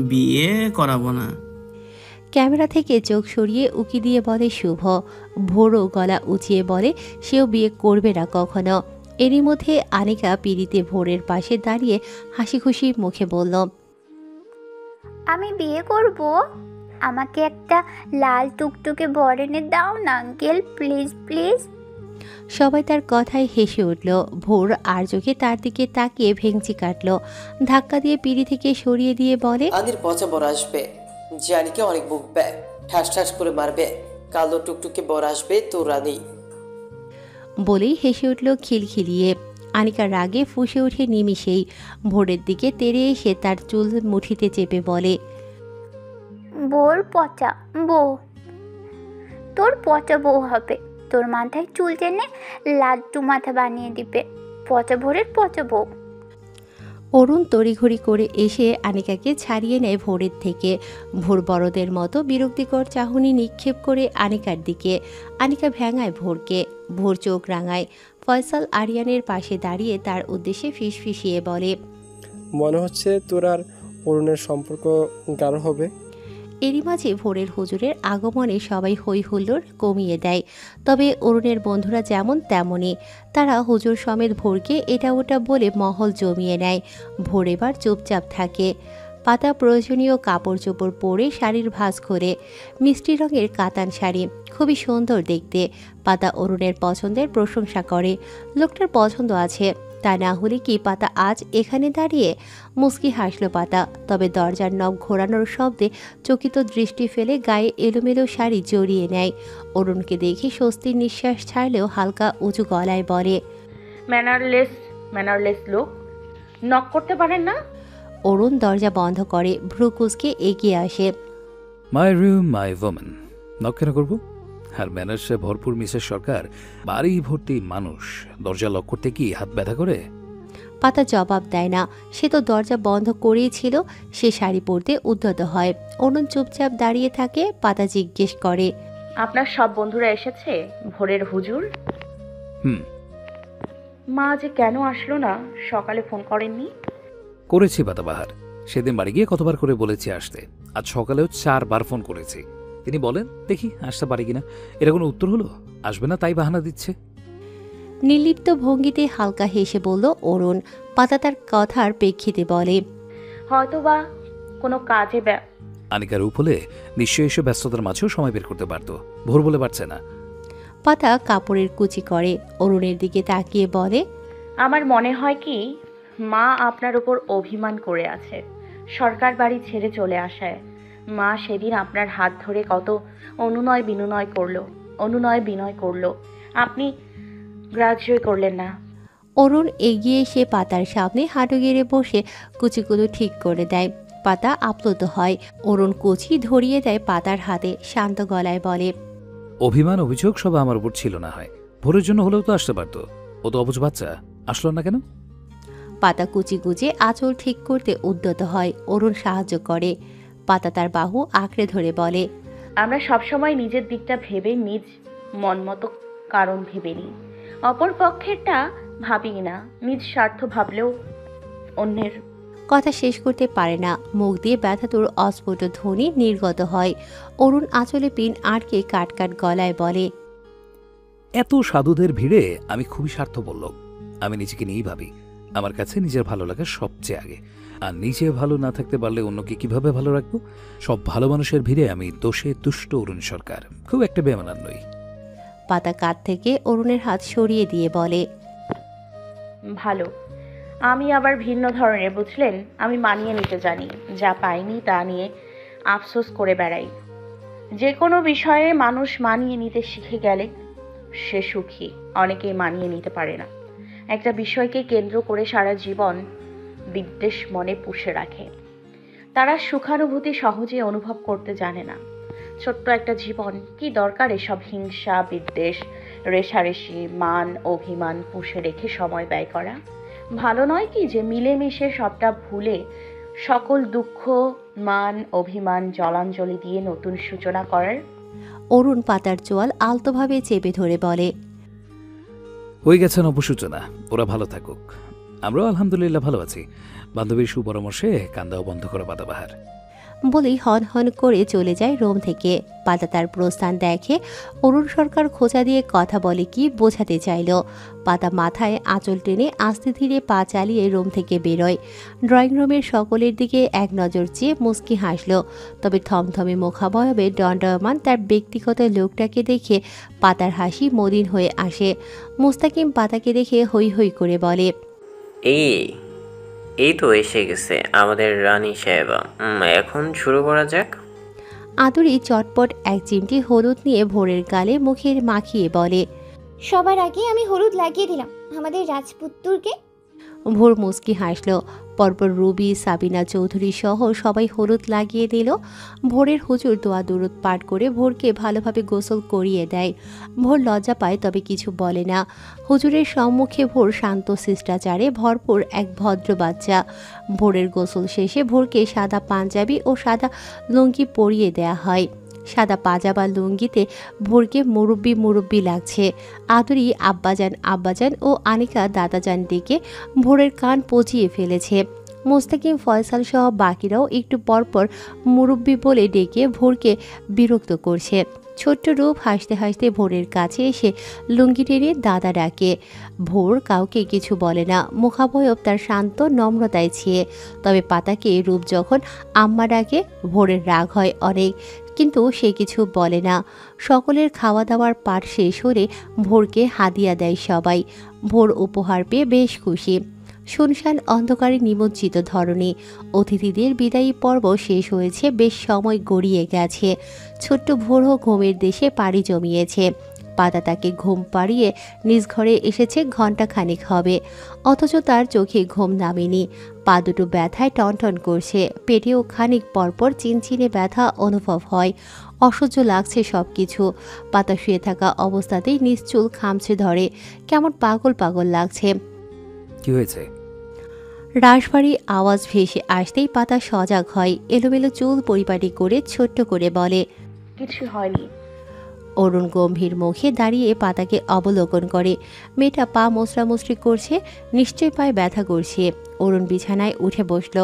বিয়ে করাবো না। ক্যামেরা থেকে চোখ সরিয়ে উকি দিয়ে বলে শুভ। ভোরও গলা উঁচিয়ে বলে সেও বিয়ে করবে না কখনো। এরই মধ্যে আনিকা পিড়িতে ভোরের পাশে দাঁড়িয়ে হাসি খুশি মুখে বলল, আমি বিয়ে করব। আমাকে একটা লাল টুকটুকে বর এনে দাও না আঙ্কেল, প্লিজ প্লিজ। সবাই তার কথায় হেসে উঠল। ভোর আর চোখে তার দিকে তাকিয়ে ভেঙচি কাটল। ধাক্কা দিয়ে পিড়ি থেকে সরিয়ে দিয়ে বলে, আদির পচা বর আসবে, জানিকে অনেক বকবে, ঠাস ঠাস করে মারবে। কালো টুকটুকে বর আসবে তো রানী। বলেই হেসে উঠল খিলখিলিয়ে। আনিকা রাগে ফুঁসে ওঠে নিমিষেই। ভোরের দিকে তেড়ে এসে তার চুল মুঠিতে চেপে বলে, বোর পচা বউ, তোর পচা বউ হবে। তোর মাথায় চুল টেনে লাড্ডু মাথা বানিয়ে দিবে। পচা ভোরের পচা বউ। অরুণ তড়িঘড়ি করে এসে আনিকাকে ছাড়িয়ে নেয় ভোরের থেকে। ভোর বড়দের মতো বিরক্তিকর চাহনি নিক্ষেপ করে আনিকার দিকে। আনিকা ভেঙায় ভোরকে। ভোর চোখ রাঙায়। ফয়সাল আরিয়ানের পাশে দাঁড়িয়ে তার উদ্দেশ্যে ফিসফিসিয়ে বলে, মনে হচ্ছে তোর আর অরুণের সম্পর্ক গাঢ় হবে। এরই মাঝে ভোরের হুজুরের আগমনে সবাই হই হুল্লোড় কমিয়ে দেয়। তবে অরুণের বন্ধুরা যেমন তেমনই। তারা হুজুর সমেত ভোরকে এটা ওটা বলে মহল জমিয়ে নেয়। ভোর এবার চুপচাপ থাকে। পাতা প্রয়োজনীয় কাপড় চোপড় পরে শাড়ির ভাঁজ খোলে। মিষ্টি রঙের কাতান শাড়ি, খুবই সুন্দর দেখতে। পাতা অরুণের পছন্দের প্রশংসা করে। লোকটার পছন্দ আছে, তা না হলে কি পাতা আজ এখানে দাঁড়িয়ে? মুচকি হাসল পাতা। তবে দরজার নব ঘোরানোর শব্দে চকিত দৃষ্টি ফেলে গায়ে এলোমেলো শাড়ি জড়িয়ে নেয়। অরুণকে দেখে স্বস্তির নিঃশ্বাস ছাড়লেও হালকা উঁচু গলায় বলে, ম্যানারলেস লোক, নক করতে পারেন না? অরুণ দরজা বন্ধ করে ভ্রু কুঁচকে এগিয়ে আসে। My room my women, knock কেন করবো? আর ম্যানার্সে ভরপুর মিসেস সরকার, বাড়ি ভর্তি মানুষ, দরজা লক করতে কি হাত ব্যথা করে? পাতা জবাব দেয় না, সে তো দরজা বন্ধ করেই ছিল। সে শাড়ি পরতে উদ্যত হয়। অরুণ চুপচাপ দাঁড়িয়ে থাকে। পাতা জিজ্ঞেস করে, আপনার সব বন্ধুরা এসেছে? ভোরের হুজুর? হুম। মা যে কেন আসলো না? সকালে ফোন করেননি? করেছি পাতাবাহার, সেদিন বাড়ি গিয়ে কতবার করে বলেছি আসতে। আজ সকালেও 4 বার ফোন করেছি। তিনি বলেন দেখি আসতে পারি কিনা। এটা কোনো উত্তর হলো? আসবে না তাই বাহানা দিচ্ছে। নির্লিপ্ত ভঙ্গিতে হালকা হেসে বলল অরুণ। পাতা তার কথার প্রেক্ষিতে বলে, হয়তোবা কোনো কাজে আনিকার রূপ হলে নিশ্চয়ই এসে ব্যস্ততার মাঝেও সময় বের করতে পারতো। ভোর বলে পারছে না। পাতা কাপড়ের কুচি করে অরুণের দিকে তাকিয়ে বলে, আমার মনে হয় কি মা আপনার উপর অভিমান করে আছে সরকার বাড়ি ছেড়ে চলে আসায়। মা সেদিন আপনার হাত ধরে কত অনুনয় বিনয় করলো, আপনি গ্রাহ্যই করলেন না। অরুণ এগিয়ে এসে পাতার সামনে হাঁটু গেড়ে বসে কুচিগুলো ঠিক করে দেয়। পাতা আপ্লুত হয়। অরুণ কুচি ধরিয়ে দেয় পাতার হাতে, শান্ত গলায় বলে, অভিমান অভিযোগ সব আমার উপর ছিল না হয়। ভোরের জন্য হলেও তো আসতে পারতো। ও তো অবুঝ বাচ্চা, আসলো না কেন? পাতা কুচি গুজে আঁচল ঠিক করতে উদ্যত হয়। অরুণ সাহায্য করে। পাতা তার বাহু আঁকড়ে ধরে বলে, আমরা সবসময় নিজের দিকটা ভেবে নিজ মনমতো কারণ ভেবে নিই, অপর পক্ষেরটা ভাবি না। নিজ স্বার্থ ভাবলেও অন্যের। কথা শেষ করতে পারে না। মুখ দিয়ে ব্যথাতুর অস্ফুট ধ্বনি নির্গত হয়। অরুণ আঁচলে পিন আটকে কাটকাট গলায় বলে, এত সাধুদের ভিড়ে আমি খুবই স্বার্থপর লোক। আমি নিজেকে নিয়েই ভাবি। আমার কাছে নিজের ভালো লাগা সবচেয়ে আগে। আর নিজে ভালো না থাকতে পারলে অন্যকে কিভাবে ভালো রাখবো? সব ভালো মানুষের ভিড়ে আমি দোষে তুষ্ট অরুণ সরকার। খুব একটা বেমানান নই। পাতা কাঁধ থেকে অরুণের হাত সরিয়ে দিয়ে বলে, ভালো। আমি আবার ভিন্ন ধরনের, বুঝলেন? আমি মানিয়ে নিতে জানি। যা পাইনি তা নিয়ে আফসোস করে বেড়াই। যে কোনো বিষয়ে মানুষ মানিয়ে নিতে শিখে গেলে সে সুখী। অনেকেই মানিয়ে নিতে পারে না। একটা বিষয়কে কেন্দ্র করে সারা জীবন বিদ্বেষ মনে পুষে রাখে। তারা সুখানুভূতি সহজে অনুভব করতে জানে না। ছোট্ট একটা জীবন, কি দরকার এসব হিংসা, বিদ্বেষ, রেষারেষি, মান অভিমান পুষে রেখে সময় ব্যয় করা? ভালো নয় কি যে মিলেমিশে সবটা ভুলে সকল দুঃখ, মান অভিমান জলাঞ্জলি দিয়ে নতুন সূচনা করার? অরুণ পাতার চোয়াল আলতোভাবে চেপে ধরে বলে, হয়ে গেছে নবসূচনা। ওরা ভালো থাকুক। আমরাও আলহামদুলিল্লাহ ভালো আছি। বান্ধবীর সুপরামর্শে কান্দাও বন্ধ করে পাতাবাহার। বলেই হন হন করে চলে যায় রুম থেকে। পাতা তার প্রস্থান দেখে। অরুণ সরকার খোঁচা দিয়ে কথা বলে কি বোঝাতে চাইল। পাতা মাথায় আঁচল টেনে আস্তে ধীরে পা চালিয়ে রুম থেকে বেরোয়। ড্রয়িং রুমের সকলের দিকে এক নজর চেয়ে মুচকি হাসল। তবে থমথমে মুখাবয়বে দণ্ডায়মান তার ব্যক্তিগত লোকটাকে দেখে পাতার হাসি মলিন হয়ে আসে। মুস্তাকিম পাতাকে দেখে হৈ হৈ করে বলে, এই তো এসে গেছে আমাদের রানী সাহেবা। এখন শুরু করা যাক। আদুরি চটপট এক চিমটি হলুদ নিয়ে ভোরের গালে মুখে মাখিয়ে বলে, সবার আগে আমি হলুদ লাগিয়ে দিলাম আমাদের রাজপুত্তুরকে। ভোর মুচকি হাসল। পরপর রুবি, সাবিনা চৌধুরী সহ সবাই হলুদ লাগিয়ে দিল। ভোরের হুজুর দোয়া দুরুদ পাঠ করে ভোরকে ভালোভাবে গোসল করিয়ে দেয়। ভোর লজ্জা পায়, তবে কিছু বলে না। হুজুরের সম্মুখে ভোর শান্ত শিষ্টাচারে ভরপুর এক ভদ্র বাচ্চা। ভোরের গোসল শেষে ভোরকে সাদা পাঞ্জাবি ও সাদা লুঙ্গি পরিয়ে দেয়া হয়। সাদা পাজাবা লুঙ্গিতে ভোরকে মুরব্বি লাগছে। আদুরি আব্বাজান ও আনিকা দাদাজান ডেকে ভোরের কান পচিয়ে ফেলেছে। মোস্তাকিম, ফয়সাল সহ বাকিরাও একটু পরপর মুরব্বি বলে ডেকে ভোরকে বিরক্ত করছে। ছোট্ট রূপ হাসতে হাসতে ভোরের কাছে এসে লুঙ্গি টেনে দাদা ডাকে। ভোর কাউকে কিছু বলে না, মুখাবয়ব তার শান্ত নম্রতায় ছিয়ে। তবে পাতাকে রূপ যখন আম্মা ডাকে ভোরের রাগ হয় অনেক, কিন্তু সে কিছু বলে না। সকলের খাওয়া দাওয়ার পাট শেষ হলে ভোরকে হাদিয়া দেয় সবাই। ভোর উপহার পেয়ে বেশ খুশি। শুনশান অন্ধকারে নিমজ্জিত ধরনী। অতিথিদের বিদায়ী পর্ব শেষ হয়েছে, বেশ সময় গড়িয়ে গেছে। ছোট্ট ভোরও ঘুমের দেশে পাড়ি জমিয়েছে। পাতা তাকে ঘুম পাড়িয়ে নিজ ঘরে এসেছে ঘণ্টাখানেক হবে, অথচ তার চোখে ঘুম নামেনি। পা দুটো ব্যথায় টনটন করছে। পেটেও খানিক পরপর চিনচিনে ব্যথা অনুভব হয়। অসহ্য লাগছে সব কিছু। পাতা শুয়ে থাকা অবস্থাতেই নিজ চুল খামছে ধরে। কেমন পাগল পাগল লাগছে। কি হয়েছে? রাশভারী আওয়াজ ভেসে আসতেই পাতা সজাগ হয়, এলোমেলো চুল পরিপাটি করে ছোট্ট করে বলে, কিছু হয়নি। অরুণ গম্ভীর মুখে দাঁড়িয়ে পাতাকে অবলোকন করে। মেয়েটা পা মোচড়ামুচড়ি করছে, নিশ্চয় পায়ে ব্যথা করছে। অরুণ বিছানায় উঠে বসল,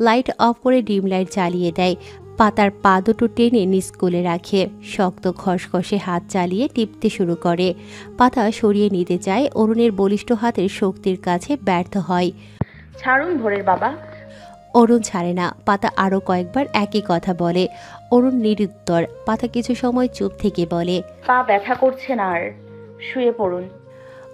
লাইট অফ করে ডিম লাইট জ্বালিয়ে দেয়। পাতার পা দুটো টেনে নিচ কোলে রাখে, শক্ত খসখসে হাত চালিয়ে টিপতে শুরু করে। পাতা সরিয়ে নিতে চায়, অরুণের বলিষ্ঠ হাতের শক্তির কাছে ব্যর্থ হয়। ছাড়ুন ভোরের বাবা। অরুণ ছাড়ে না। পাতা আরও কয়েকবার একই কথা বলে। অরুণ নিরুত্তর। পাতা কিছু সময় চুপ থেকে বলে, পা ব্যথা করছে না আর, শুয়ে পড়ুন।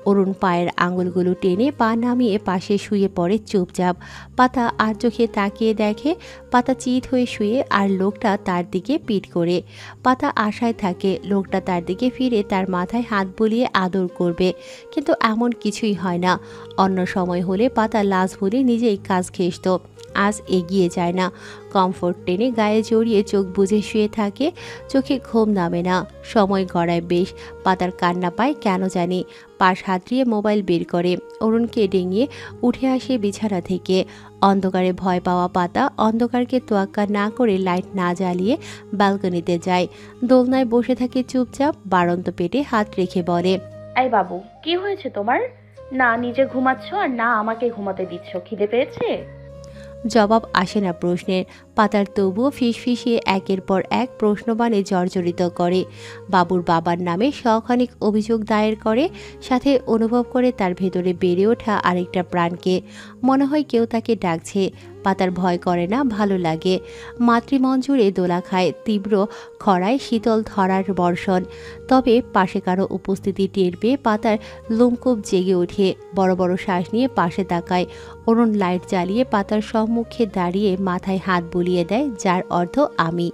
অরুণ পায়ের আঙুলগুলো টেনে পা নামিয়ে পাশে শুয়ে পড়ে চুপচাপ। পাতা আর চোখে তাকিয়ে দেখে পাতা চিৎ হয়ে শুয়ে, আর লোকটা তার দিকে পিঠ করে। পাতা আশায় থাকে লোকটা তার দিকে ফিরে তার মাথায় হাত বুলিয়ে আদর করবে, কিন্তু এমন কিছুই হয় না। অন্য সময় হলে পাতা লাজ ভুলে নিজেই কাজ ঘেঁষত, আজ এগিয়ে যায় না। কমফোর্ট টেনে গায়ে জড়িয়ে চোখ বুজে শুয়ে থাকে, চোখে ঘুম নামে না। সময় গড়ায় বেশ। পাতার কান্না পায় কেন জানি। পাশ হাতড়িয়ে মোবাইল বের করে, অরুণকে ডেঙিয়ে উঠে আসে বিছানা থেকে। অন্ধকারে ভয় পাওয়া পাতা অন্ধকারকে তোয়াক্কা না করে লাইট না জ্বালিয়ে ব্যালকনিতে যায়। দোলনায় বসে থাকে চুপচাপ, বাড়ন্ত পেটে হাত রেখে বলে, এই বাবু, কি হয়েছে তোমার? না নিজে ঘুমাচ্ছ আর না আমাকে ঘুমাতে দিচ্ছ। খিদে পেয়েছে? জবাব আসে না প্রশ্নের। পাতার তবুও ফিসফিসিয়ে একের পর এক প্রশ্নবাণে জর্জরিত করে। বাবুর বাবার নামে শখানিক অভিযোগ দায়ের করে, সাথে অনুভব করে তার ভেতরে বেড়ে ওঠা আরেকটা প্রাণকে। মনে হয় কেউ তাকে ডাকছে। পাতার ভয় করে না, ভালো লাগে। মাতৃমঞ্জুরে দোলা খায়, তীব্র খরায় শীতল ধরার বর্ষণ। তবে পাশে কারো উপস্থিতি টের পেয়ে পাতার লোমকূপ জেগে ওঠে। বড় বড় শ্বাস নিয়ে পাশে তাকায়। অরুণ লাইট জ্বালিয়ে পাতার সম্মুখে দাঁড়িয়ে মাথায় হাত বুলিয়ে দেয়, যার অর্থ আমি।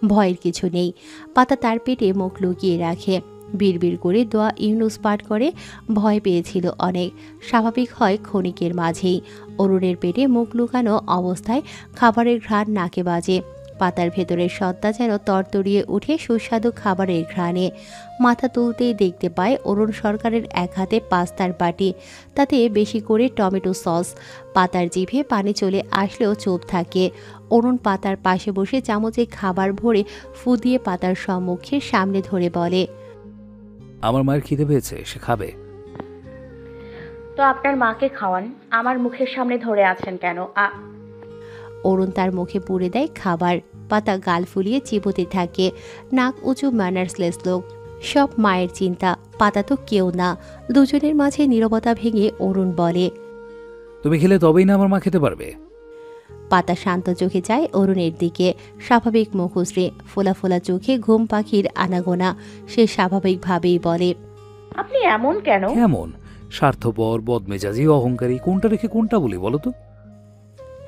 ভয়ের কিছু নেই। পাতা তার পেটে মুখ লুকিয়ে রাখে, বিড়বিড় করে দোয়া ইউনুস পাঠ করে। ভয় পেয়েছিল অনেক, স্বাভাবিক হয় ক্ষণিকের মাঝেই। অরুণের পেটে মুখ লুকানো অবস্থায় খাবারের ঘ্রাণ নাকে বাজে। পাতার ভেতরের সত্তা যেন তরতরিয়ে উঠে সুস্বাদু খাবারের ঘ্রাণে। মাথা তুলতেই দেখতে পায় অরুণ সরকারের এক হাতে পাস্তার বাটি, তাতে বেশি করে টমেটো সস। পাতার জিভে পানি চলে আসলেও চুপ থাকে। অরুণ পাতার পাশে বসে চামচে খাবার ভরে ফু দিয়ে পাতার সম্মুখের সামনে ধরে বলে, আমার মায়ের খিদে পেয়েছে, সে খাবে। তো আপনার মাকে খাওয়ান, আমার মুখের সামনে ধরে আছেন কেন? অরুণ তার মুখে পুরে দেয় খাবার। পাতা গাল ফুলিয়ে চিবোতে থাকে। নাক উঁচু, ম্যানার্সলেস লোক। সব মায়ের চিন্তা, পাতা তো কেউ না। দুজনের মাঝে নীরবতা ভেঙে অরুণ বলে, তুমি খেলে তবেই না আমার মা খেতে পারবে। পাতা শান্ত চোখে যায় অরুণের দিকে। স্বাভাবিক মুখশ্রী, ফোলা ফোলা চোখে ঘুম পাখির আনাগোনা। সে স্বাভাবিকভাবেই বলে, আপনি এমন কেন? কেমন? স্বার্থপর, বদমেজাজি, অহংকারী, কোনটা রেখে কোনটা বলি বলো তো?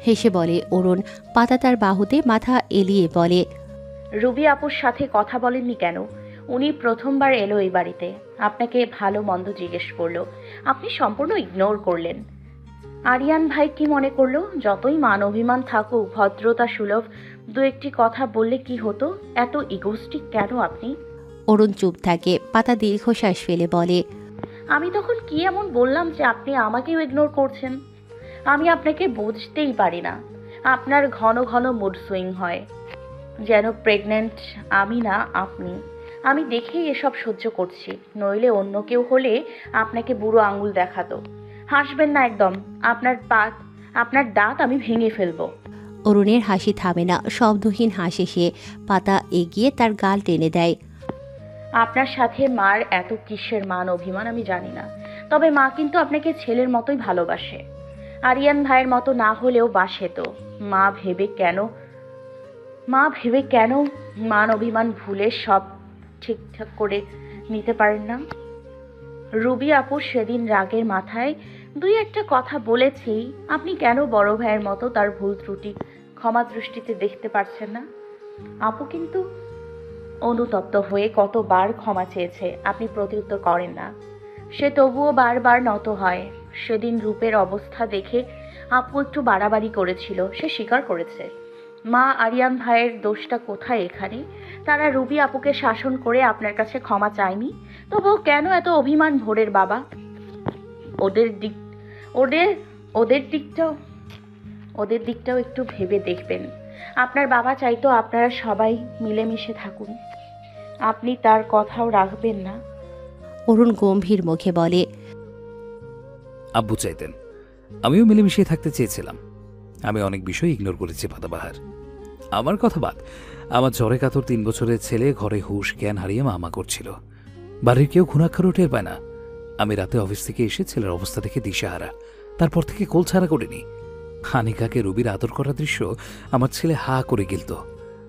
হেসে বলে অরুণ। পাতা তার বাহুতে মাথা এলিয়ে বলে, রুবি আপুর সাথে কথা বলেননি কেন? উনি প্রথমবার এলো এই বাড়িতে, আপনাকে ভালো মন্দ জিজ্ঞেস করলো, আপনি সম্পূর্ণ ইগনোর করলেন। আরিয়ান ভাই কি মনে করলো? যতই মান অভিমান থাকুক, ভদ্রতা সুলভ দু একটি কথা বললে কি হতো? এত ইগোস্টিক কেন আপনি? অরুণ চুপ থাকে। পাতা দীর্ঘশ্বাস ফেলে বলে, আমি তখন কি এমন বললাম যে আপনি আমাকেও ইগনোর করছেন? আমি আপনাকে বুঝতেই পারি না। আপনার ঘন ঘন মুড সুইং হয়, যেন প্রেগন্যান্ট আমি না আপনি। আমি দেখেই এসব সহ্য করছি, নইলে অন্য কেউ হলে আপনাকে বুড়ো আঙুল দেখাতো। হাসবেন না একদম, আপনার দাঁত আমি ভেঙে ফেলবো। অরুণের হাসি থামে না, শব্দহীন হাসে সে। পাতা এগিয়ে তার গাল টেনে দেয়। আপনার সাথে মার এত কিসের মান অভিমান আমি জানি না, তবে মা কিন্তু আপনাকে ছেলের মতোই ভালোবাসে। আরিয়ান ভাইয়ের মতো না হলেও বাসে তো। মা ভেবে কেন মান অভিমান ভুলে সব ঠিকঠাক করে নিতে পারেন না? রুবি আপু সেদিন রাগের মাথায় দুই একটা কথা বলেছি, আপনি কেন বড় ভাইয়ের মতো তার ভুল ত্রুটি ক্ষমা দৃষ্টিতে দেখতে পারছেন না? আপু কিন্তু অনুতপ্ত হয়ে কতবার ক্ষমা চেয়েছে, আপনি প্রত্যুত্তর করেন না। সে তবুও বারবার নত হয়। সেদিন রূপের অবস্থা দেখে আপু একটু বাড়াবাড়ি করেছিল, সে স্বীকার করেছে। মা আরিয়ান ভাইয়ের দোষটা কোথায় এখানে? তারা রুবি আপুকে শাসন করে আপনার কাছে ক্ষমা চায়নি, তবুও কেন এত অভিমান ভোরের বাবা? ওদের দিকটাও ওদের দিকটাও একটু ভেবে দেখবেন। আপনার বাবা চাইতো আপনারা সবাই মিলেমিশে থাকুন, আপনি তার কথাও রাখবেন না। অরুণ গম্ভীর মুখে বলে, আব্বু চাইতেন, আমিও মিলেমিশে থাকতে চেয়েছিলাম। আমি অনেক বিষয় ইগনোর করেছি পাতাবাহার। আমার কথা বাদ, আমার জ্বরে কাতর 3 বছরের ছেলে ঘরে হুঁশ জ্ঞান হারিয়ে মামা করছিল। বাড়ির কেউ ঘুণাক্ষরও টের পায় না। আমি রাতে অফিস থেকে এসে ছেলের অবস্থা দেখে দিশাহারা, তারপর থেকে কোল ছাড়া করিনি। হানিকাকে রবির আদর করার দৃশ্য আমার ছেলে হা করে গিলত,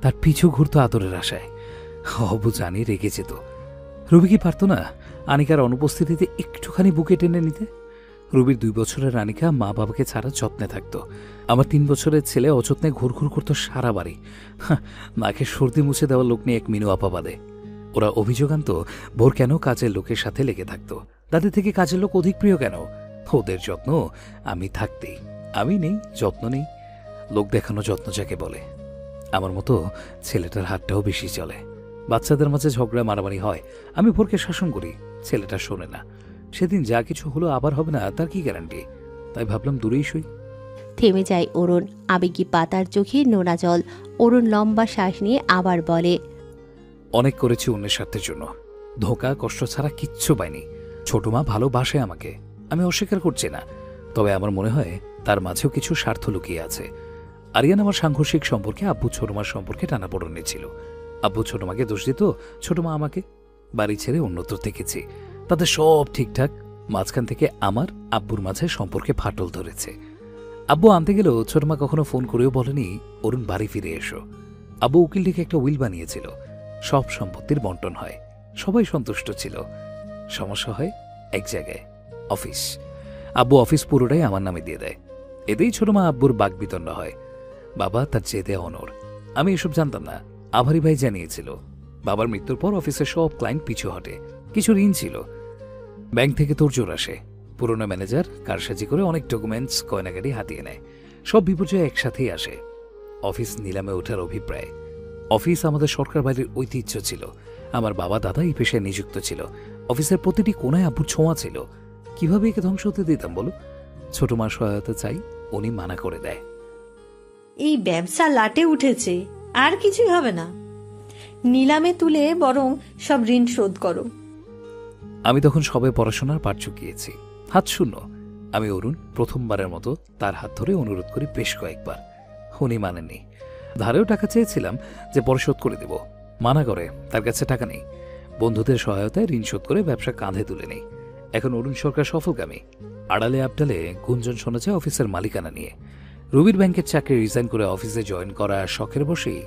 তার পিছু ঘুরতো আদরের আশায়। অবু জানি রেগে যেত। রবি কি পারত না আনিকার অনুপস্থিতিতে একটুখানি বুকে টেনে নিতে? রবির 2 বছরের আনিকা মা বাবাকে ছাড়া যত্নে থাকতো। আমার 3 বছরের ছেলে অযত্নে ঘুরঘুর করতো সারা বাড়ি। নাকে সর্দি মুছে দেওয়ার লোক নিয়ে এক মিনু আপা বাদে। ওরা অভিযোগ আনত ভোর কেন কাজের লোকের সাথে লেগে থাকতো, তাদের থেকে কাজের লোক অধিক প্রিয় কেন। ওদের যত্ন আমি থাকতেই, আমি নেই যত্ন নেই। লোক দেখানো যত্ন যাকে বলে। আমার মতো ছেলেটার হাতটাও বেশি চলে। বাচ্চাদের মাঝে ঝগড়া মারামারি হয়, আমি ভোরকে শাসন করি, ছেলেটা শোনে না। সেদিন যা কিছু হলো আবার হবে না তার কি গ্যারান্টি? তাই ভাবলাম দূরেই শুই। থেমে যায় অরুণ। আবেগী পাতার চোখে নোনা জল। অরুণ লম্বা শ্বাস নিয়ে আবার বলে, অনেক করেছি অন্যের স্বার্থের জন্য, ধোঁকা কষ্ট ছাড়া কিচ্ছু পাইনি। ছোট মা ভালোবাসে আমাকে, আমি অস্বীকার করছি না। তবে আমার মনে হয় তার মাঝেও কিছু স্বার্থ লুকিয়ে আছে। আরিয়ান আমার সাংঘর্ষিক সম্পর্কে আব্বু ছোটমার সম্পর্কে টানাপোড়েনে ছিল। আব্বু ছোটমাকে দোষ দিত, ছোটমা আমাকে। বাড়ি ছেড়ে অন্যত্র দেখেছি, তাদের সব ঠিকঠাক। মাঝখান থেকে আমার আব্বুর মাঝে সম্পর্কে ফাটল ধরেছে। আব্বু আনতে গেলেও ছোটমা কখনো ফোন করেও বলেনি অরুণ বাড়ি ফিরে এসো। আব্বু উকিল ডেকে একটা উইল বানিয়েছিল, সব সম্পত্তির বন্টন হয়, সবাই সন্তুষ্ট ছিল। সমস্যা হয় এক জায়গায়, অফিস। আব্বু অফিস পুরোটাই আমার নামে দিয়ে দেয়। এতেই ছোটমা আব্বুর বাকবিতণ্ড হয়। বাবা তার জেদে অনর। আমি এসব জানতাম না, আভারি ভাই জানিয়েছিল। বাবার মৃত্যুর পর অফিসের সব ক্লায়েন্ট পিছু হটে। কিছু ঋণ ছিল, ব্যাংক থেকে তোড়জোড় আসে। পুরনো ম্যানেজার কারসাজি করে অনেক ডকুমেন্টস গয়নাগাড়ি হাতিয়ে নেয়। সব বিপর্যয় একসাথেই আসে। অফিস নিলামে ওঠার অভিপ্রায়। অফিস আমাদের সরকার বাড়ির ঐতিহ্য ছিল। আমার বাবা দাদা এই পেশায় নিযুক্ত ছিল। অফিসের প্রতিটি কোনায় আব্বুর ছোঁয়া ছিল। কিভাবে একে ধ্বংস হতে দিতাম বলো? ছোট মার সহায়তা চাই, উনি মানা করে দেয়। এই ব্যবসা লাটে উঠেছে, আর কিছুই হবে না। নিলামে তুলে বরং সব ঋণ শোধ করো। আমি তখন সবে পড়াশোনার পাঠ চুকিয়েছি, হাত শূন্য। আমি অরুণ প্রথমবারের মতো তার হাত ধরে অনুরোধ করি বেশ কয়েকবার। উনি মানেননি। ধারেও টাকা চেয়েছিলাম যে পরিশোধ করে দেব, মানা করে। তার কাছে টাকা নেই। বন্ধুদের সহায়তায় ঋণ শোধ করে ব্যবসা কাঁধে তুলে নেই। এখন অরুণ সরকার সফলকামী। আড়ালে আবডালে গুঞ্জন শোনা যায় অফিসের মালিকানা নিয়ে। রবির ব্যাংকের চাকরি রিজাইন করে অফিসে জয়েন করা শখের বসেই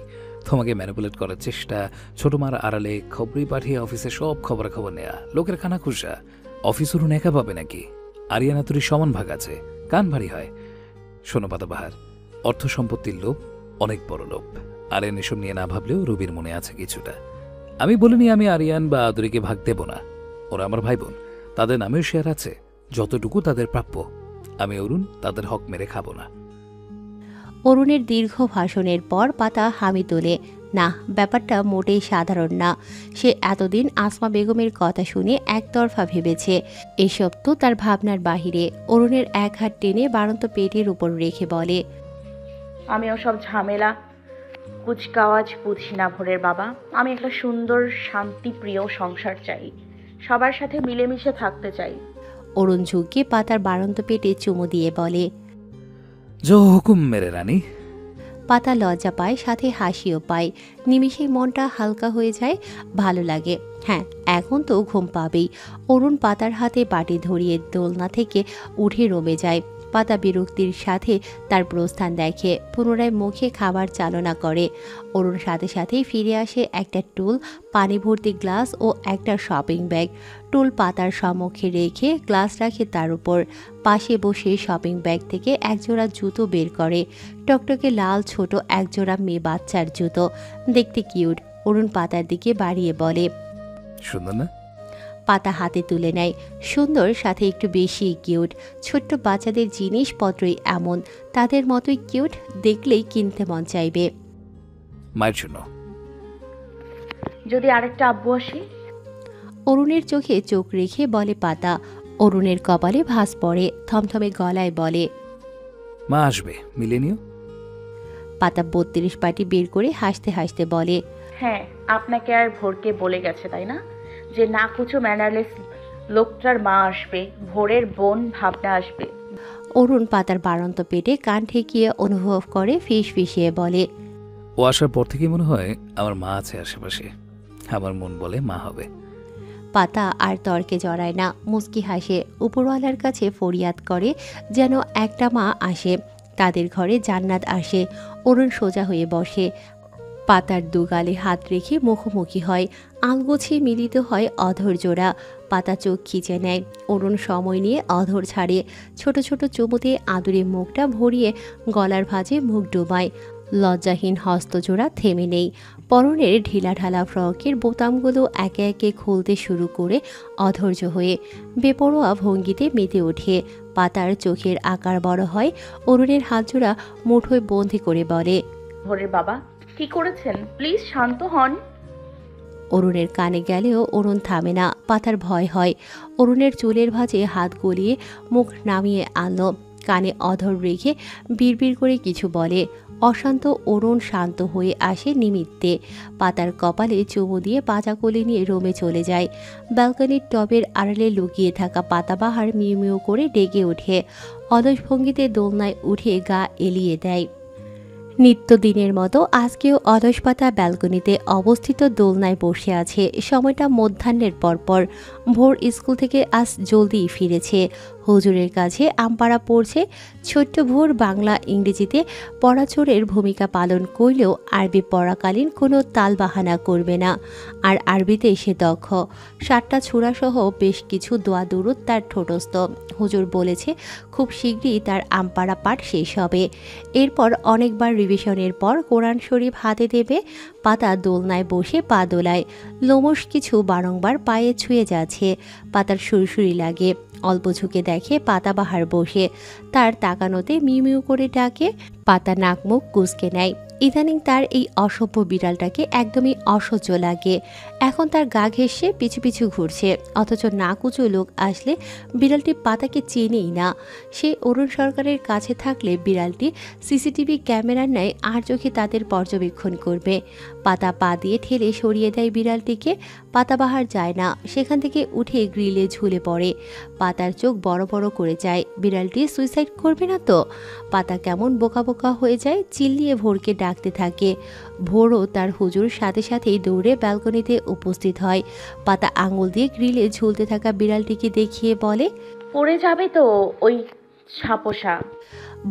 তোমাকে ম্যানিপুলেট করার চেষ্টা, ছোট মার আড়ালে খবরই পাঠিয়ে অফিসে সব খবরাখবর নেয়া, লোকের খানা খুশা। অফিস অরুণ একা পাবে নাকি? আরিয়ানা তুরি সমান ভাগ আছে, কান ভারী হয়। শোনো পাতাবাহার, অর্থ সম্পত্তির লোভ অনেক বড় লোভ। আরিয়ান এসব নিয়ে না ভাবলেও রবির মনে আছে কিছুটা। আমি বলিনি আমি আরিয়ান বা আদুরিকে ভাগ দেব না। ওরা আমার ভাই বোন, তাদের নামেও শেয়ার আছে, যতটুকু তাদের প্রাপ্য। আমি অরুণ তাদের হক মেরে খাবো না। অরুণের দীর্ঘ ভাষণের পর পাতা হামি তোলে। না, ব্যাপারটা মোটেই সাধারণ না। সে এতদিন আসমা বেগমের কথা শুনে একতরফা ভেবেছে। এসব তো তার ভাবনার বাহিরে। অরুণের এক হাত টেনে বাড়ন্ত পেটের উপর রেখে বলে, আমি ওসব ঝামেলা কুচকাওয়াজ বুঝি না ভোরের বাবা। আমি একটা সুন্দর শান্তিপ্রিয় সংসার চাই, সবার সাথে মিলেমিশে থাকতে চাই। অরুণ ঝুঁকে পাতার বাড়ন্ত পেটে চুমু দিয়ে বলে, জো হুকুম মেরে রানী। পাতা লজ্জা পায়, সাথে হাসিও পায়। নিমিষেই মনটা হালকা হয়ে যায়, ভালো লাগে। হ্যাঁ, এখন তো ঘুম পাবেই। অরুণ পাতার হাতে বাটি ধরিয়ে দোলনা থেকে উঠে রমে যায়। পাতা বিরক্তির সাথে তার প্রস্থান দেখে, পুনরায় মুখে খাবার চালনা করে। অরুণ সাথে সাথেই ফিরে আসে একটা টুল, পানি ভর্তি গ্লাস ও একটা শপিং ব্যাগ। টুল পাতার সম্মুখে রেখে গ্লাস রাখে তার উপর। পাশে বসে শপিং ব্যাগ থেকে একজোড়া জুতো বের করে, টকটকে লাল ছোট একজোড়া মেয়ে বাচ্চার জুতো, দেখতে কিউট। অরুণ পাতার দিকে বাড়িয়ে বলে, সুন্দর না? পাতা হাতে তুলে নেয়। সুন্দর, সাথে একটু বেশি কিউট। ছোট্ট বাচ্চাদের জিনিসপত্রই এমন, তাদের মতোই কিউট, দেখলেই কিনতে মন চাইবে। মায়ের জন্য। যদি আরেকটা আব্বু আসে? অরুণের চোখে চোখ রেখে বলে পাতা। অরুণের কপালে ভাঁজ পড়ে, থমথমে গলায় বলে, মা আসবে, মিলে নিও। পাতা 32 পাটি বের করে হাসতে হাসতে বলে, হ্যাঁ, আপনাকে আর ভোরকে বলে গেছে তাই না, যে না কুচো ম্যানারলেস লোকটার মা আসবে, ভোরের বোন ভাবনা আসবে। অরুণ পাতার বাড়ন্ত পেটে কান ঠেকিয়ে অনুভব করে ফিস ফিসিয়ে বলে, ও আসার পর থেকে মনে হয় আমার মা আছে আশেপাশে। আমার মন বলে মা হবে। পাতা আর তর্কে জড়ায় না, মুচকি হাসে, উপরওয়ালার কাছে ফরিয়াদ করে যেন একটা মা আসে, তাদের ঘরে জান্নাত আসে। অরুণ সোজা হয়ে বসে, পাতার দুগালে হাত রেখে মুখোমুখি হয়, আলগোছে মিলিত হয় অধর জোড়া। পাতা চোখ খিচে নেয়, অরুণ সময় নিয়ে অধর ছাড়ে, ছোট ছোট চুমুতে আদুরে মুখটা ভরিয়ে গলার ভাঁজে মুখ ডোবায়। লজ্জাহীন হস্তজোড়া থেমে নেই, পরনের ঢিলাঢালা ফ্রকের বোতামগুলো একে একে খুলতে শুরু করে অধৈর্য হয়ে বেপরোয়া ভঙ্গিতে মেতে ওঠে। পাতার চোখের আকার বড় হয়, অরুণের হাতজোড়া মুঠোয় বন্দি করে বলে, ভোরের বাবা কি করেছেন, প্লিজ শান্ত হন। অরুণের কানে গেলেও অরুণ থামে না, পাতার ভয় হয়। অরুণের চুলের ভাঁজে হাত গলিয়ে মুখ নামিয়ে আনলো, কানে অধর রেখে বিড়বিড় করে কিছু বলে। অশান্ত অরুণ শান্ত হয়ে আসে নিমিত্তে, পাতার কপালে চুমু দিয়ে পাজা কোলে নিয়ে রুমে চলে যায়। ব্যালকনির টবের আড়ালে লুকিয়ে থাকা পাতাবাহার মিউ মিউ করে ডেকে ওঠে, অলস ভঙ্গিতে দোলনায় উঠে গা এলিয়ে দেয়। নিত্যদিনের মতো আজকেও অলস পাতা ব্যালকনিতে অবস্থিত দোলনায় বসে আছে। সময়টা মধ্যাহ্নের পরপর, ভোর স্কুল থেকে আজ জলদি ফিরেছে। হুজুরের কাছে আমপাড়া পড়ছে। ছোট্ট ভোর বাংলা ইংরেজিতে পড়াচোরের ভূমিকা পালন করলেও আরবি পড়াকালীন কোনো তালবাহানা করবে না, আর আরবিতে সে দক্ষ। 7টা ছোড়াসহ বেশ কিছু দোয়া দুরুদ তার ঠোঁটস্থ। হুজুর বলেছে খুব শীঘ্রই তার আমপাড়া পাঠ শেষ হবে। এরপর অনেকবার রিভিশনের পর কোরআন শরীফ হাতে দেবে। পাতা দোলনায় বসে পা দোলায়, লোমশ কিছু বারংবার পায়ে ছুঁয়ে যাচ্ছে। পাতার সুরসুরি লাগে, অল্প ঝুঁকে দেখে পাতাবাহার বসে, তার তাকানোতে মিউ মিউ করে ডাকে। পাতা নাক মুখ কুঁচকে নেয়। ইদানিং তার এই অসভ্য বিড়ালটাকে একদমই অসহ্য লাগে। এখন তার গা ঘেঁষে পিছু পিছু ঘুরছে, অথচ না কুচু লোক আসলে বিড়ালটি পাতাকে চেনেই না। সে অরুণ সরকারের কাছে থাকলে বিড়ালটি সিসিটিভি ক্যামেরার ন্যায় আর চোখে তাদের পর্যবেক্ষণ করবে। পাতা পা দিয়ে ঠেলে সরিয়ে দেয় বিড়ালটিকে। পাতাবাহার যায় না, সেখান থেকে উঠে গ্রিলে ঝুলে পড়ে। পাতার চোখ বড় বড় করে যায়, বিড়ালটি সুইসাইড করবে না তো? পাতা কেমন বোকা বোকা হয়ে যায়, চিল্লিয়ে ভোরকে ডাকতে থাকে। ভোরও তার হুজুর সাথে সাথেই দৌড়ে ব্যালকনিতে উপস্থিত হয়। পাতা আঙুল দিয়ে গ্রিলে ঝুলতে থাকা বিড়ালটিকে দেখিয়ে বলে, পড়ে যাবে তো ওই ছাপোষা।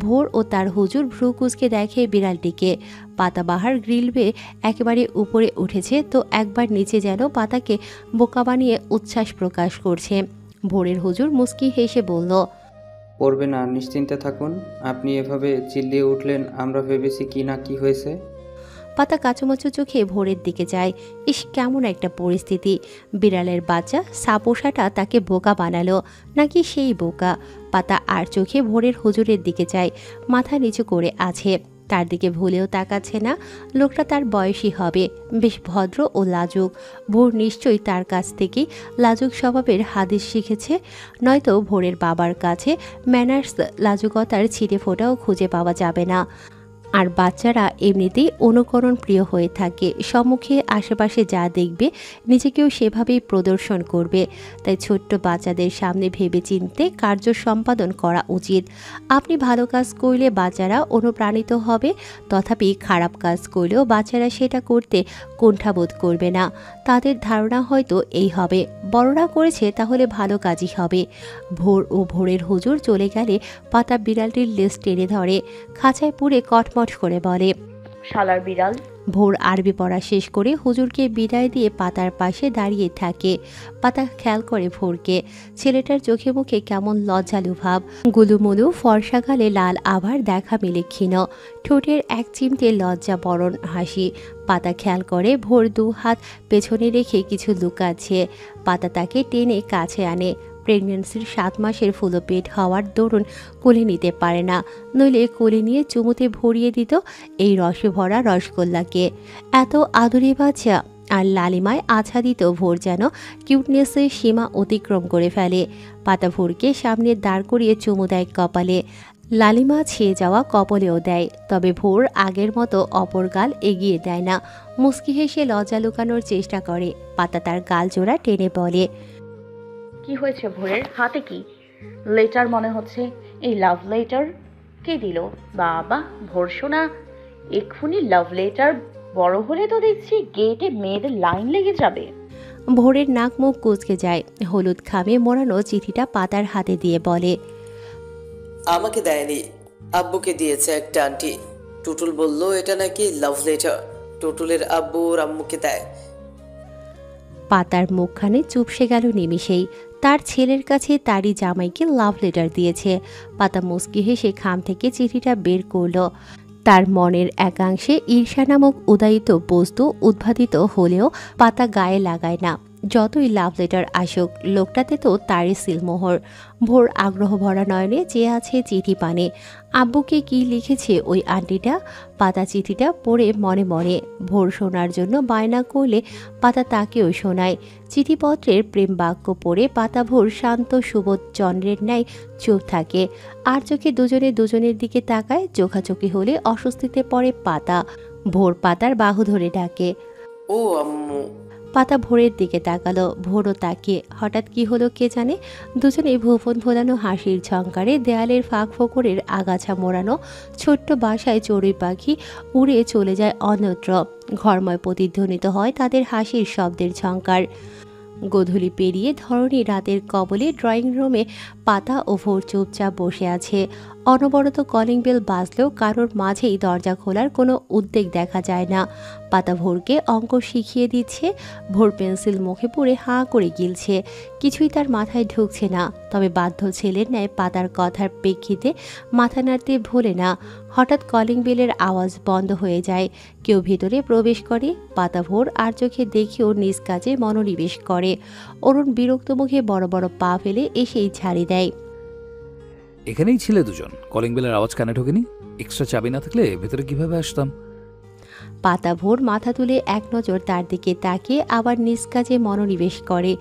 ভোর ও তার হুজুর ভ্রু কুঁচকে দেখে বিড়ালটিকে। পাতাবাহার গ্রিল বেয়ে একেবারে উপরে উঠেছে তো একবার নিচে যেন পাতাকে বোকা বানিয়ে উচ্ছ্বাস প্রকাশ করছে। ভোরের হুজুর মুস্কি হেসে বলল, পড়বে না, নিশ্চিন্তে থাকুন। আপনি এভাবে চিল্লিয়ে উঠলেন, আমরা ভেবেছি কি না কি হয়েছে। পাতা কাচুমাচু চোখে ভোরের দিকে যায়। ইস, কেমন একটা পরিস্থিতি! বিড়ালের বাচ্চা সাপোষাটা তাকে বোকা বানালো, নাকি সেই বোকা? পাতা আর চোখে ভোরের হুজুরের দিকে যায়, মাথা নিচু করে আছে, তার দিকে ভুলেও তাকাচ্ছে না। লোকটা তার বয়সী হবে, বেশ ভদ্র ও লাজুক। ভোর নিশ্চয়ই তার কাছ থেকেই লাজুক স্বভাবের হাদিস শিখেছে, নয়তো ভোরের বাবার কাছে ম্যানার্স লাজুকতার ছিটে ফোঁটাও খুঁজে পাওয়া যাবে না। আর বাচ্চারা এমনিতেই অনুকরণ প্রিয় হয়ে থাকে, সম্মুখে আশেপাশে যা দেখবে নিজেকেও সেভাবেই প্রদর্শন করবে। তাই ছোট্ট বাচ্চাদের সামনে ভেবে চিনতে কার্য সম্পাদন করা উচিত। আপনি ভালো কাজ করলে বাচ্চারা অনুপ্রাণিত হবে, তথাপি খারাপ কাজ করলেও বাচ্চারা সেটা করতে কুণ্ঠাবোধ করবে না। তাদের ধারণা হয়তো এই হবে, বড়রা করেছে তাহলে ভালো কাজই হবে। ভোর ও ভোরের হুজুর চলে গেলে পাতা বিড়ালটির লেজ টেনে ধরে, খাঁচায় পুরে কটমট করে বলে, শালার বিড়াল। ভোর আরবি পড়া শেষ করে হুজুরকে বিদায় দিয়ে পাতার পাশে দাঁড়িয়ে থাকে। পাতা খেয়াল করে ভোরকে, ছেলেটার চোখে মুখে কেমন লজ্জালু ভাব, গুলুমুলু ফর্সা গালে লাল আভার দেখা মিলে ক্ষীণ, ঠোঁটের এক চিমটে লজ্জা বরণ হাসি। পাতা খেয়াল করে ভোর 2 হাত পেছনে রেখে কিছু লুকাচ্ছে। পাতা তাকে টেনে কাছে আনে। প্রেগন্যান্সির 7 মাসের ফুলো পেট হওয়ার দরুন কোলে নিতে পারে না, নইলে কোলে নিয়ে চুমুতে ভরিয়ে দিত এই রসে ভরা রসগোল্লাকে। এত আদুরে বাচ্চা আর লালিমায় আচ্ছাদিত ভোর যেন কিউটনেসের সীমা অতিক্রম করে ফেলে। পাতা ভোরকে সামনে দাঁড় করিয়ে চুমু দেয় কপালে। লালিমা ছেয়ে যাওয়া কপলেও দেয়, তবে ভোর আগের মতো অপর গাল এগিয়ে দেয় না। মুচকি হেসে লজ্জা লুকানোর চেষ্টা করে। পাতা তার গাল জোড়া টেনে বলে, কি হয়েছে ভোরের? হাতে কি? লেটার মনে হচ্ছে। এই লাভ লেটার কে দিল? বাবা ভোর শোনা, এক্ষুনি লাভ লেটার বড় হলে তো দেখছি গেটে মেয়েদের লাইন লেগে যাবে। ভোরের নাক মুখ কুঁচকে যায়। হলুদ খামে মোড়ানো চিঠিটা পাতার হাতে দিয়ে বলে, আমাকে দেয়নি, আব্বুকে দিয়েছে একটা আন্টি। টুটুল বলল এটা নাকি লাভ লেটার, টুটুলের আব্বু ওর আম্মুকে দেয়। পাতার মুখখানে চুপসে গেল নিমিষেই। তার ছেলের কাছে তারই জামাইকে লাভ লেটার দিয়েছে। পাতা মুচকি হেসে খাম থেকে চিঠিটা বের করল। তার মনের একাংশে ঈর্ষা নামক উদয়িত বস্তু উদ্ভাদিত হলেও পাতা গায়ে লাগায় না। যতই লাভ লেটার আসুক, লোকটাতে তো তারই সিলমোহর। ভোর আগ্রহ ভরা নয়নে চেয়ে আছে চিঠি পানে। আব্বুকে কি লিখেছে ওই আন্টিটা? পাতা চিঠিটা পড়ে মনে মনে ভোর শোনার জন্য বায়না করলে পাতা তাকেও শোনায়। চিঠিপত্রের প্রেম বাক্য পড়ে পাতা ভোর শান্ত সুবোধ চন্দ্রের ন্যায় চুপ থাকে। আর চোখে দুজনে দুজনের দিকে তাকায়। চোখাচোখি হলে অস্বস্তিতে পড়ে পাতা। ভোর পাতার বাহু ধরে ডাকে, ও আম্মু। পাতা ভোরের দিকে তাকালো। ভোরও তাকিয়ে। হঠাৎ কি হলো কে জানে, দুজনে ভুবন ভোলানো হাসির ঝংকারে দেয়ালের ফাঁক ফোকরের আগাছা মোড়ানো ছোট্ট বাসায় চড়ুই পাখি উড়ে চলে যায় অন্যত্র। ঘরময় প্রতিধ্বনিত হয় তাদের হাসির শব্দের ঝংকার। গোধূলি পেরিয়ে ধরণী রাতের কবলে ড্রয়িং রুমে পাতা ও ভোর চুপচাপ বসে আছে। অনবরত কলিং বেল বাজলেও কারোর মাঝেই দরজা খোলার কোনো উদ্বেগ দেখা যায় না। পাতা ভোরকে অঙ্ক শিখিয়ে দিচ্ছে। ভোর পেন্সিল মুখে পুরে হাঁ করে গিলছে। কিছুই তার মাথায় ঢুকছে না। তবে বাধ্য ছেলের ন্যায় পাতার কথার প্রেক্ষিতে মাথা নাড়তে ভোলে না। হঠাৎ কলিং বেলের আওয়াজ বন্ধ হয়ে যায়। কেউ ভিতরে প্রবেশ করে। পাতা ভোর আর চোখে দেখেও নিজ কাজে মনোনিবেশ করে। অরুণ বিরক্ত মুখে বড় বড় পা ফেলে এসেই ঝাড়ি দেয়। এখানেই ছিলে দুজন, কলিং বেলের আওয়াজ কানে ঢোকেনি? এক্সট্রা চাবি না থাকলে ভেতরে কিভাবে আসতাম? পাতা ভোর মাথা তুলে এক নজর তার দিকে তাকিয়ে আবার নিজ কাজে মনোনিবেশ করে।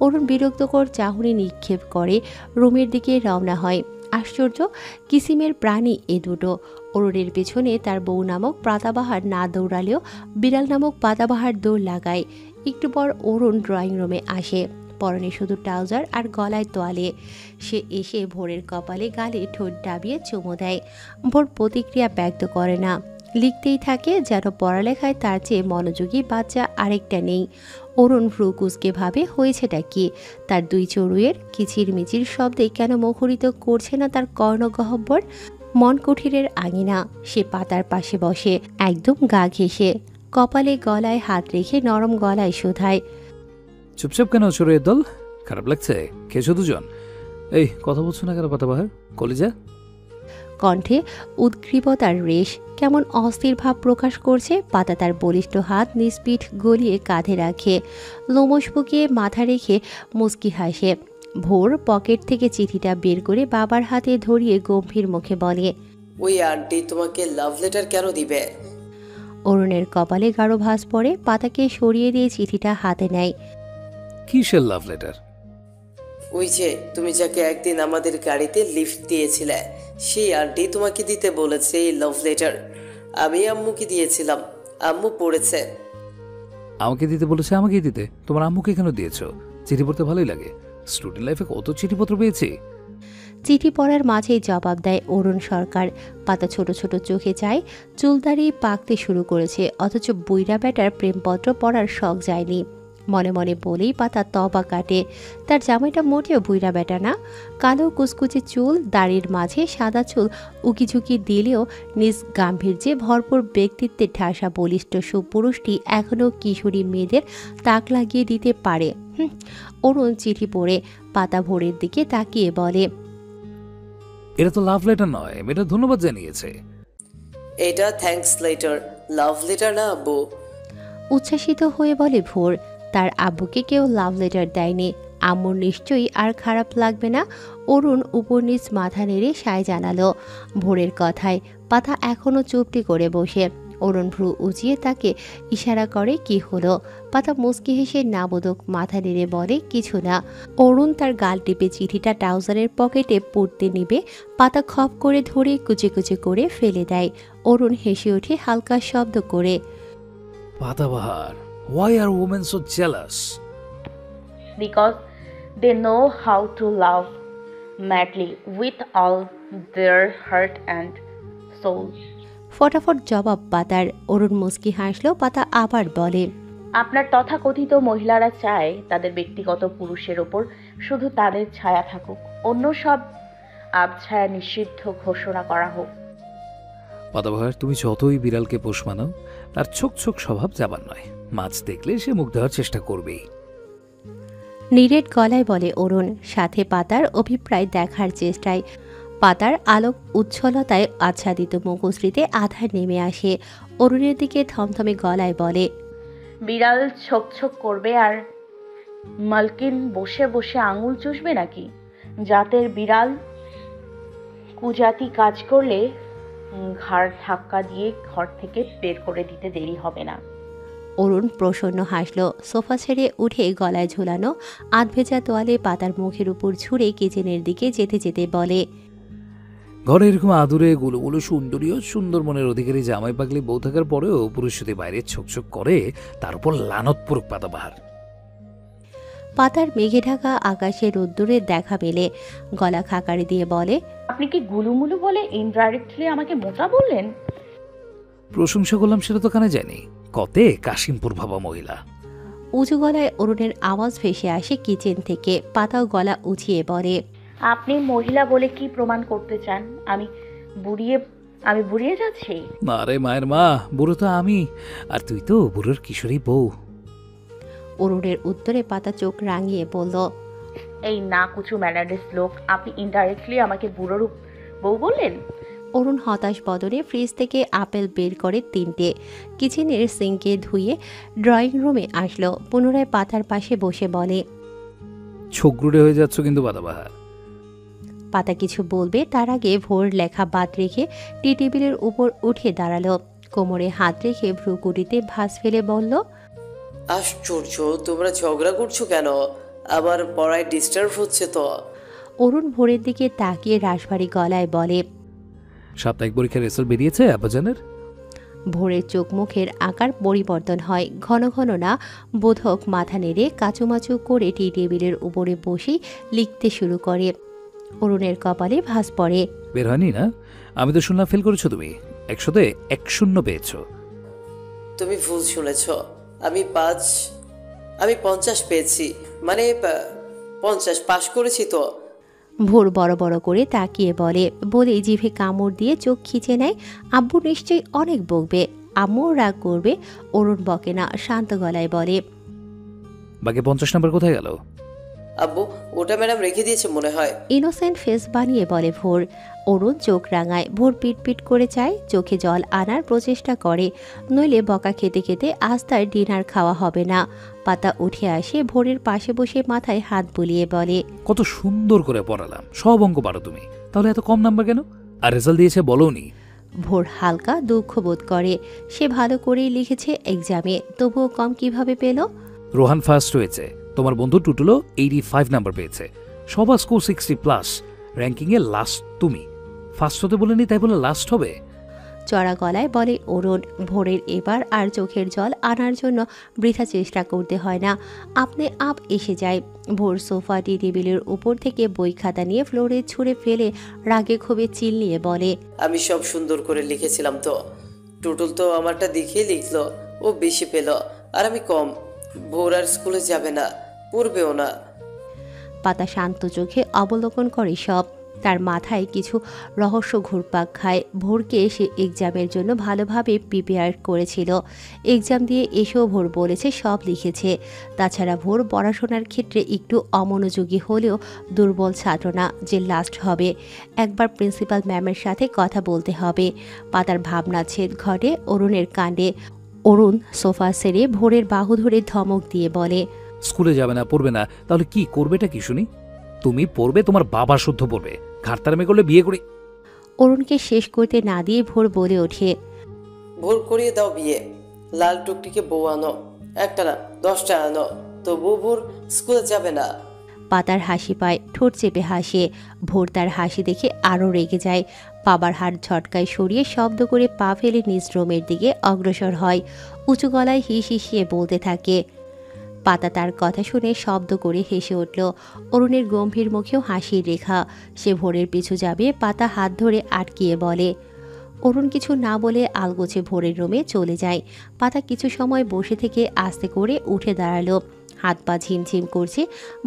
অরুণ বিরক্তকর চাহনি নিক্ষেপ করে রুমের দিকে রওনা হয়। আশ্চর্য কিসিমের প্রাণী এ দুটো। অরুণের পেছনে তার বউ নামক পাতাবাহার না দৌড়ালেও বিড়াল নামক পাতাবাহার দৌড় লাগায়। একটু পর অরুণ ড্রয়িং রুমে আসে। পরনে শুধু ট্রাউজার আর গলায় তোয়ালে। সে এসে ভোরের কপালে গালে ঠোঁট ডাবিয়ে চুমু দেয়। ভোর প্রতিক্রিয়া ব্যক্ত করে না, লিখতেই থাকে যেন পড়ালেখায় তার চেয়ে মনোযোগী বাচ্চা আরেকটা নেই। অরুণ ভ্রু কুঁচকে ভাবে হয়েছেটা কি? তার দুই চড়ুইয়ের কিচিরমিচির শব্দে কেন মুখরিত করছে না তার কর্ণগহ্বর? মন কুঠিরের আঙিনা। সে পাতার পাশে বসে, একদম গা ঘেঁষে, কপালে গলায় হাত রেখে নরম গলায় শোধায়, চুপচাপ কেন চোরের দল? খারাপ লাগছে? খেয়েছো দুজন? এই কথা বলছো না কেন পাতাবাহার? কলিজা? কণ্ঠে উদ্গ্রীবতার রেশ। কেমন অস্থির ভাব প্রকাশ করছে। পাতা তার বলিষ্ঠ হাত নিষ্পিঠ গলিয়ে কাঁধে রাখে, লোমশ বুকিয়ে মাথা রেখে মুচকি হাসে। ভোর পকেট থেকে চিঠিটা বের করে বাবার হাতে ধরিয়ে গম্ভীর মুখে বলে, ওই আন্টি তোমাকে লাভ লেটার কেন দিবে? অরুণের কপালে গাঢ় ভাঁজ পড়ে। পাতাকে সরিয়ে দিয়ে চিঠিটা হাতে নেয়। কিসের লাভ লেটার? ওই যে তুমি যাকে একদিন আমাদের গাড়িতে লিফট দিয়েছিলে, সেই আন্টি তোমাকে দিতে বলেছে এই লাভ লেটার। আমি আম্মুকে দিয়েছিলাম, আম্মু পড়েছে। আমাকে দিতে বলেছে? আমাকে দিতে? তোমার আম্মুকে কেন দিয়েছো? চিঠি পড়তে ভালোই লাগে। স্টুডেন্ট লাইফে কত চিঠিপত্র পেয়েছি। চিঠি পড়ার মাঝেই জবাব দেয় অরুণ সরকার। পাতা ছোট ছোট চোখে চায়। চুলদাড়ি পাকতে শুরু করেছে, অথচ বুইড়া বেটার প্রেমপত্র পড়ার শখ যায়নি। মনে মনে বলেই পাতা তবা কাটে। তার জামাইটা মোটেও বুইড়া বেটা না। কালো কুচকুচে চুল, দাড়ির মাঝে সাদা চুল উকিঝুঁকি দিলেও নিজ গাম্ভীর্যে ভরপুর ব্যক্তিত্বে ঠাসা বলিষ্ঠ সুপুরুষটি এখনও কিশোরী মেয়েদের তাক লাগিয়ে দিতে পারে। অরুণ চিঠি পড়ে পাতা ভোরের দিকে তাকিয়ে বলে, এটা তো লাভ লেটার নয়, মেয়েটা ধন্যবাদ জানিয়েছে। এটা থ্যাঙ্কস লেটার, লাভ লেটার না আব্বু। উচ্ছ্বাসিত হয়ে বলে ভোর, তার আব্বুকে কেউ লাভ লেটার দেয়নি। আম্মুর নিশ্চয়ই আর খারাপ লাগবে না। অরুণ উপর নিচ মাথা নেড়ে সায় জানালো। ভোরের কথায় পাতা এখনো চুপটি করে বসে। অরুণ ভ্রু উঁচিয়ে তাকে ইশারা করে কি হলো। পাতা মুচকি হেসে নাবোধক মাথা নেড়ে বলে কিছু না। অরুণ তার গাল টিপে চিঠিটা ট্রাউজারের পকেটে পড়তে নিবে, পাতা খপ করে ধরে কুচে কুচে করে ফেলে দেয়। অরুণ হেসে ওঠে হালকা শব্দ করে। পাতাবাহার, why are women so jealous? Because they know how to love madly with all their heart and soul. ফটাফট জবাব পাতার। অরুণ মুচকি হাসলো। পাতা আবার বলে, আপনার তথাকথিত মহিলারা চায় তাদের ব্যক্তিগত পুরুষের ওপর শুধু তাদের ছায়া থাকুক, অন্য সব আবছায়া নিষিদ্ধ ঘোষণা করা হোক। পাতাবাহার, তুমি যতই বিড়ালকে পোষ মানাও, তার ছোক ছোক স্বভাব যাবার নয়। মাছ দেখলে সে মুখ দেওয়ার চেষ্টা করবেই। নিরেট গলায় বলে অরুণ, সাথে পাতার অভিপ্রায় দেখার চেষ্টায়। পাতার আলোক উচ্ছলতায় আচ্ছাদিত মুখশ্রীতে আধার নেমে আসে। অরুণের দিকে থমথমে গলায় বলে, বিড়াল ছোক ছোক করবে আর মালকিন বসে বসে আঙুল চুষবে নাকি? জাতের বিড়াল কুজাতি কাজ করলে ঘাড় ধাক্কা দিয়ে ঘর থেকে বের করে দিতে দেরি হবে না। অরুণ প্রসন্ন হাসল। সোফা ছেড়ে উঠে গলায় ঝোলানো আধভেজা তোয়ালে পাতার মুখের উপর ছুঁড়ে কিচেনের দিকে যেতে যেতে বলে, ঘরে এরকম আদুরে গুলো সুন্দরী ও সুন্দর মনের অধিকারী জামাই পাগলি বউ থাকার পরেও পুরুষ যদি বাইরে ছোকছোক করে, তার উপর লানত পড়ুক পাতাবাহার। পাতার মেঘে ঢাকা আকাশে রোদ্দুরে দেখা মেলে। গলা খাকারি দিয়ে বলে, আপনি কি গুলুমুলু বলে ইনডাইরেক্টলি আমাকে মোটা বললেন? প্রশংসা করলাম সেটা তো কানে যায়নি। কতে কাশিমপুর ভাবা মহিলা। উঁচু গলায় অরুণের আওয়াজ ভেসে আসে কিচেন থেকে। পাতাও গলা উঁচিয়ে বলে, আপনি মহিলা বলে কি প্রমাণ করতে চান? আমি বুড়িয়ে যাচ্ছি? না রে মায়ের মা, বুড়ো তো আমি, আর তুই তো বুড়োর কিশোরী বউ। অরুণের উত্তরে পাতা চোখ রাঙিয়ে বলল, এই না কুচু ম্যানার্স লোক, আপনি ইনডাইরেক্টলি আমাকে বুড়োর বউ বললেন? অরুণ হতাশ বদনে ফ্রিজ থেকে আপেল বের করে 3টে কিচেনের সিঙ্কে ধুয়ে ড্রয়িং রুমে আসলো। পুনরায় পাতার পাশে বসে বলে, ছোকরুড়ে হয়ে যাচ্ছ কিন্তু পাতাবাহার। পাতা কিছু বলবে তার আগে ভোর লেখা বাদ রেখে টি টেবিলের উপর উঠে দাঁড়ালো। কোমরে হাত রেখে ভ্রুকুটিতে ভাঁজ ফেলে বলল, আশ্চর্য, তোমরা ঝগড়া করছো কেন? আবার পড়ায় ডিস্টার্ব হচ্ছে তো। অরুণ ভোরের দিকে তাকিয়ে রাশভারী গলায় বলে, সাপ্তাহিক পরীক্ষার রেজাল্ট বেরিয়েছে আব্বাজানের? ভোরের চোখ মুখের আকার পরিবর্তন হয়। ঘন ঘন না বোধক মাথা নেড়ে কাচুমাচু করে টি টেবিলের উপরে বসেই লিখতে শুরু করে। অরুণের কপালে ভাঁজ পড়ে। বের হয়নি না? আমি তো শুনলাম ফেল করেছো তুমি, 100-তে 1শূন্য পেয়েছো। তুমি ভুল শুনেছ, আমি 50 পেয়েছি, মানে 50 পাশ করেছি তো। ভোর বড় বড় করে তাকিয়ে বলে জিভে কামড় দিয়ে চোখ খিচে নেয়। আব্বু নিশ্চয়ই অনেক বকবে। আম্মু রাগ করবে। অরুণ বকে না, শান্ত গলায় বলে, বাকি 50 নাম্বার কোথায় গেল? আব্বু ওটা ম্যাডাম রেখে দিয়েছে মনে হয়। ইনোসেন্ট ফেস বানিয়ে বলে ভোর। অরুণ চোখ রাঙায়। ভোর পিটপিট করে চায়, চোখে জল আনার প্রচেষ্টা করে, নইলে বকা খেতে খেতে আজ তার ডিনার খাওয়া হবে না। পাতা উঠে আসে, ভোরের পাশে বসে মাথায় হাত বুলিয়ে বলে, কত সুন্দর করে পড়ালাম, সব অঙ্ক পারো তুমি, তাহলে এত কম নাম্বার কেন? আর রেজাল্ট দিয়েছে বলোনি? ভোর হালকা দুঃখ বোধ করে। সে ভালো করেই লিখেছে এক্সামে, তবুও কম কিভাবে পেল? রোহান ফার্স্ট হয়েছে, তোমার বন্ধু টুটুলো 85 নাম্বার পেয়েছে, সবার স্কোর 60+। র্যাঙ্কিংয়ে লাস্ট তুমি। ফার্স্ট হতে বলেনি তাই বলে লাস্ট হবে? চড়া গলায় বলে অরুণ। ভোরের এবার আর চোখের জল আনার জন্য বৃথা চেষ্টা করতে হয় না, আপনি আপ এসে যায়। ভোর সোফা টি টেবিলের উপর থেকে বই খাতা নিয়ে ফ্লোরে ছুঁড়ে ফেলে রাগে ক্ষোভে চিল্লিয়ে বলে, আমি সব সুন্দর করে লিখেছিলাম তো। টুটুল তো আমারটা দেখেই লিখলো, ও বেশি পেল আর আমি কম। ভোর আর স্কুলে যাবে না, পড়বেও না। পাতা শান্ত চোখে অবলোকন করে সব। তার মাথায় কিছু রহস্য ঘুরপাক খায়। ভোরকে সে এক্সামের জন্য ভালোভাবে প্রিপেয়ার করেছিল। এক্সাম দিয়ে এসেও ভোর বলেছে সব লিখেছে। তাছাড়া ভোর পড়াশোনার ক্ষেত্রে একটু অমনোযোগী হলেও দুর্বল ছাত্র না যে লাস্ট হবে। একবার প্রিন্সিপাল ম্যামের সাথে কথা বলতে হবে। পাতার ভাবনা ছেদ ঘটে অরুণের কাণ্ডে। অরুণ সোফা সেরে ভোরের বাহু ধরে ধমক দিয়ে বলে, স্কুলে যাবে না, পড়বে না, তাহলে কি করবেটা কি শুনি? তুমি পড়বে, তোমার বাবা শুদ্ধ পড়বে, ঘাটতারামি করলে বিয়ে করে। অরুণকে শেষ করতে না দিয়ে ভোর বলে ওঠে, ভোর করিয়ে দাও বিয়ে। লাল টুকটিকে বউ আনো, একটা না 10টা আনো, তবু ভোর স্কুলে যাবে না। পাতার হাসি পায়, ঠোঁট চেপে হাসে। ভোর তার হাসি দেখে আরও রেগে যায়। বাবার হাত ঝটকায় সরিয়ে শব্দ করে পা ফেলে নিজ রুমের দিকে অগ্রসর হয়। উঁচু গলায় হিস হিসিয়ে বলতে থাকে। পাতা তার কথা শুনে শব্দ করে হেসে উঠল। অরুণের গম্ভীর মুখেও হাসির রেখা। সে ভোরের পিছু যাবে, পাতা হাত ধরে আটকিয়ে বলে। অরুণ কিছু না বলে আলগোছে ভোরের রুমে চলে যায়। পাতা কিছু সময় বসে থেকে আস্তে করে উঠে দাঁড়ালো। হাত পা ঝিমঝিম করছে,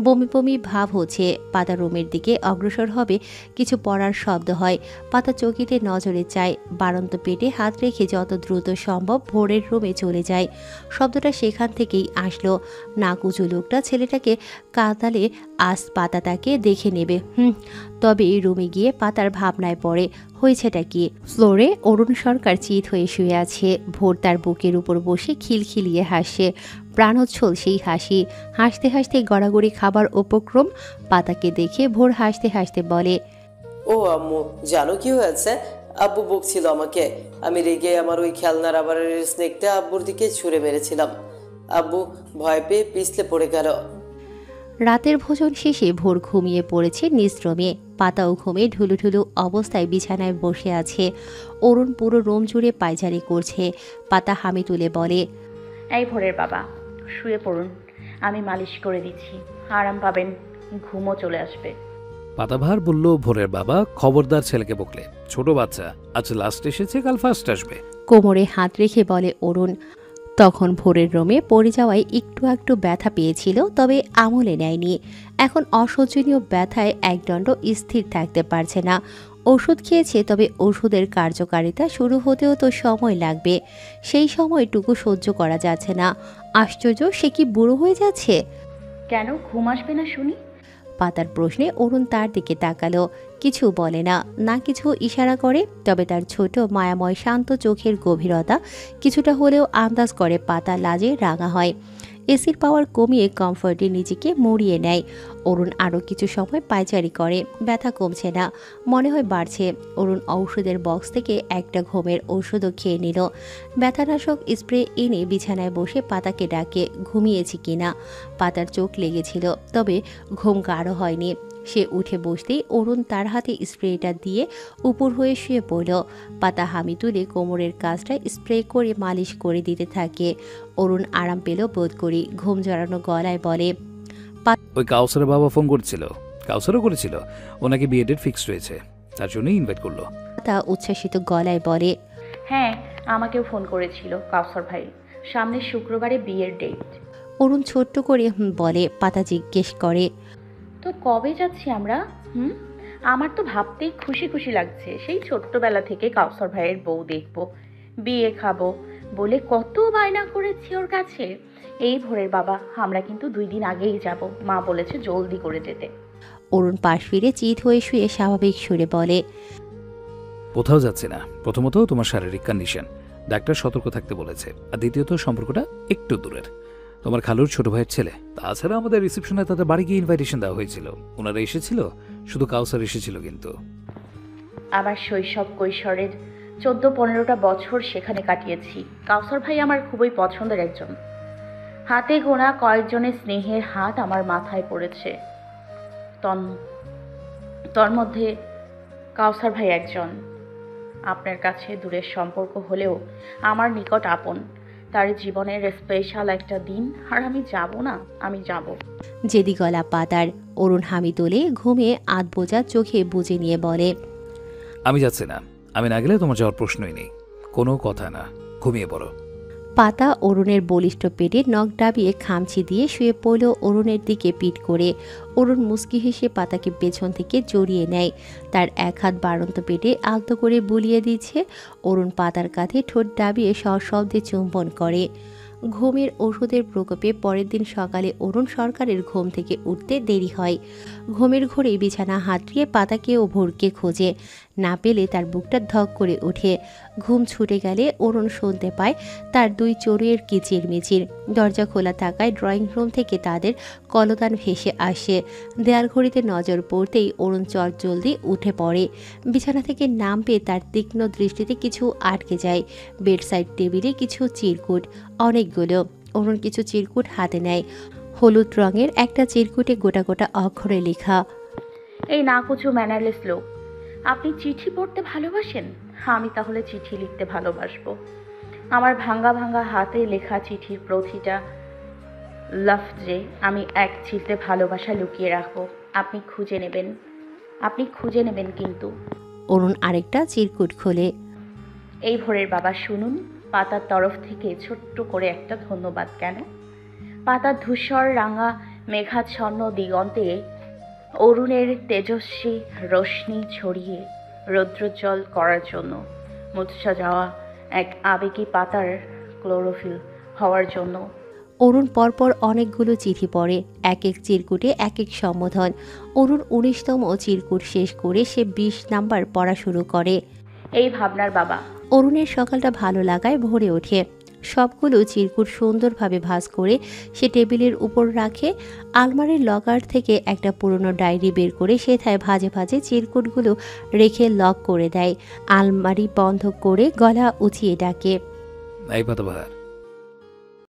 বমি বমি ভাব হচ্ছে। পাতা রুমের দিকে অগ্রসর হবে, কিছু পড়ার শব্দ হয়। পাতা চকিতে নজরে চায়, বাড়ন্ত পেটে হাত রেখে যত দ্রুত সম্ভব ভোরের রুমে চলে যায়। শব্দটা সেখান থেকেই আসলো। নাকুচু লোকটা ছেলেটাকে কাতালে আজ পাতা তাকে দেখে নেবে। তবে রুমে গিয়ে পাতার ভাবনায় পড়ে, হয়েছেটা কি? ফ্লোরে অরুণ সরকার চিত হয়ে শুয়ে আছে। ভোর তার বুকের উপর বসে খিলখিলিয়ে হাসছে, প্রাণোচ্ছল সেই হাসি। হাসতে হাসতে গড়াগড়ি খাবার উপক্রম। পাতাকে দেখে ভোর হাসতে হাসতে বলে, ও আম্মু, জানো কি হয়েছে? আব্বু বকছিল আমাকে। আমি রেগে আমার ওই খেলনা রাবারের স্নেকটা আব্বুর দিকে ছুঁড়ে মেরেছিলাম। আব্বু ভয় পেয়ে পিছলে পড়ে গেল। রাতের ভোজন শেষে ভোর ঘুমিয়ে পড়েছে নিশ্রমে। পাতাও ঘুমে ঢুলুঢুলু অবস্থায় বিছানায় বসে আছে। অরুণ পুরো রুম জুড়ে পায়চারি করছে। পাতা হামি তুলে বলে, এই ভোরের বাবা, শুয়ে পড়ুন, আমি মালিশ করে দিচ্ছি, আরাম পাবেন, ঘুমও চলে আসবে। পাতাভার বলল, ভোরের বাবা খবরদার ছেলেকে বকলে, ছোট বাচ্চা, আজ লাস্ট এসেছে, কাল ফার্স্ট আসবে। কোমরে হাত রেখে বলে অরুণ। তখন ভোরের রুমে পড়ে যাওয়ায় একটু ব্যথা পেয়েছিল, তবে আমলে নেয়নি। এখন অসহ্যনীয় ব্যথায় একদণ্ড স্থির থাকতে পারছে না। ওষুধ খেয়েছে, তবে ওষুধের কার্যকারিতা শুরু হতেও তো সময় লাগবে। সেই সময়টুকু সহ্য করা যাচ্ছে না। আশ্চর্য, সে কি বুড়ো হয়ে যাচ্ছে? কেন ঘুম আসবে না শুনি? পাতার প্রশ্নে অরুণ তার দিকে তাকালো। কিছু বলে না, না কিছু ইশারা করে। তবে তার ছোট মায়াময় শান্ত চোখের গভীরতা কিছুটা হলেও আন্দাজ করে পাতা লাজে রাঙা হয়। এসির পাওয়ার কমিয়ে কমফর্টে নিজেকে মুড়িয়ে নেয়। অরুণ আরও কিছু সময় পায়চারি করে, ব্যথা কমছে না, মনে হয় বাড়ছে। অরুণ ঔষধের বক্স থেকে একটা ঘুমের ওষুধও খেয়ে নিল। ব্যথানাশক স্প্রে এনে বিছানায় বসে পাতাকে ডাকে, ঘুমিয়েছি কিনা। পাতার চোখ লেগেছিল, তবে ঘুম গাঢ় হয়নি। সে উঠে বসতেই অরুণ তার হাতে স্প্রেটা দিয়ে উপর হয়ে শুয়ে পড়ল। পাতা হামি তুলে কোমরের কাজটা স্প্রে করে মালিশ করে দিতে থাকে। অরুণ আরাম পেল বোধ করি। ঘুম জড়ানো গলায় বলে, ওই কাউসারের বাবা ফোন করেছিল, কাউসারও করেছিল, ওনাকে বিয়ে ডেট ফিক্সড হয়েছে, তার জন্যই ইনভাইট করলো। পাতা উচ্ছ্বাসিত গলায় বলে, হ্যাঁ, আমাকেও ফোন করেছিল কাউসার ভাই, সামনের শুক্রবারে বিয়ের ডেট। অরুণ ছোট্ট করে বলে। পাতা জিজ্ঞেস করে, তো কবে যাচ্ছি আমরা? আমার তো ভাবতেই খুশি খুশি লাগছে। সেই ছোট্টবেলা থেকে কাউসার ভাইয়ের বউ দেখবো, বিয়ে খাবো বলে কত বায়না করেছি ওর কাছে। এই ভোরের বাবা, আমরা কিন্তু 2 দিন আগেই যাব, মা বলেছে জলদি করে যেতে। অরুণ পাশ ফিরে চিত হয়ে শুয়ে স্বাভাবিক সুরে বলে, কোথাও যাচ্ছে না। প্রথমত তোমার শারীরিক কন্ডিশন, ডাক্তার সতর্ক থাকতে বলেছে। আর দ্বিতীয়ত সম্পর্কটা একটু দূরের, তোমার খালুর ছোট ভাইয়ের ছেলে। তাছাড়া আমাদের রিসেপশনে তাদের বাড়ি গিয়ে ইনভাইটেশন দেওয়া হয়েছিল, ওনারা এসেছিল, শুধু কাউসার এসেছিল। কিন্তু আমার শৈশব কৈশোরের 14-15টা বছর সেখানে কাটিয়েছি। কাউসার ভাই আমার খুবই পছন্দের একজন। হাতে গোনা কয়েকজনের স্নেহের হাত আমার মাথায় পড়েছে, তোর মধ্যে কাউসার ভাই একজন। আপনার কাছে দূরের সম্পর্ক হলেও আমার নিকট আপন। তার জীবনের স্পেশাল একটা দিন, আর আমি যাব না, আমি যাব। জেদি গলা পাতার। অরুণ হামি তোলে, ঘুমে আধ বোঝা চোখে বুঝে নিয়ে বলে, আমি যাচ্ছি না। আমি না গেলে তোমার যাওয়ার প্রশ্নই নেই, কোনো কথা না, ঘুমিয়ে পড়ো। পাতা অরুণের বলিষ্ঠ পেটে নখ ডাবিয়ে খামচি দিয়ে শুয়ে পড়ল অরুণের দিকে পিঠ করে। অরুণ মুচকি হেসে পাতাকে পেছন থেকে জড়িয়ে নেয়, তার এক হাত বাড়ন্ত পেটে আলতো করে বুলিয়ে দিচ্ছে। অরুণ পাতার কাঁধে ঠোঁট ডাবিয়ে সশব্দে চুম্বন করে। ঘুমের ওষুধের প্রকোপে পরের দিন সকালে অরুণ সরকারের ঘুম থেকে উঠতে দেরি হয়। ঘুমের ঘোরে বিছানা হাতড়িয়ে পাতাকে ও ভোরকে খোঁজে, না পেলে তার বুকটা ধক করে ওঠে। ঘুম ছুটে গেলে অরুণ শুনতে পায় তার দুই চোরের কিচিরমিচির। দরজা খোলা থাকায় ড্রয়িং রুম থেকে তাদের কলতান ভেসে আসে। দেয়াল ঘড়িতে নজর পড়তেই অরুণ জলদি উঠে পড়ে। বিছানা থেকে নামবে তার তীক্ষ্ণ দৃষ্টিতে কিছু আটকে যায়। বেডসাইড টেবিলে কিছু চিরকুট, অনেকগুলো। অরুণ কিছু চিরকুট হাতে নেয়। হলুদ রঙের একটা চিরকুটে গোটা গোটা অক্ষরে লেখা, এই নাকুচু ম্যানারলেস লোক, আপনি চিঠি পড়তে ভালোবাসেন? আমি তাহলে চিঠি লিখতে ভালোবাসবো। আমার ভাঙ্গা ভাঙ্গা হাতে লেখা চিঠির প্রতিটা লফজে আমি এক চিলতে ভালোবাসা লুকিয়ে রাখবো। আপনি খুঁজে নেবেন কিন্তু। অরুণ আরেকটা চিরকুট খোলে। এই ভোরের বাবা শুনুন, পাতার তরফ থেকে ছোট্ট করে একটা ধন্যবাদ। কেন? পাতার ধূসর রাঙা মেঘাচ্ছন্ন দিগন্তে অরুণের তেজস্বী রশ্মি ছড়িয়ে রৌদ্রোজ্জ্বল করার জন্য, মুর্ছা যাওয়া এক আবেগী পাতার ক্লোরোফিল হওয়ার জন্য। অরুণ পরপর অনেকগুলো চিঠি পড়ে, এক এক চিরকুটে এক এক সম্বোধন। অরুণ 19তম চিরকুট শেষ করে সে 20 নাম্বার পড়া শুরু করে। এই ভাবনার বাবা। অরুণের সকালটা ভালো লাগায় ভরে ওঠে। সবগুলো চিরকুট সুন্দরভাবে ভাঁজ করে সে টেবিলের উপর রাখে। আলমারির লকার থেকে একটা পুরনো ডায়েরি বের করে সেথায় ভাঁজে ভাঁজে চিরকুটগুলো রেখে লক করে দেয়। আলমারি বন্ধ করে গলা উঁচিয়ে ডাকে, এই পাতাবাহার,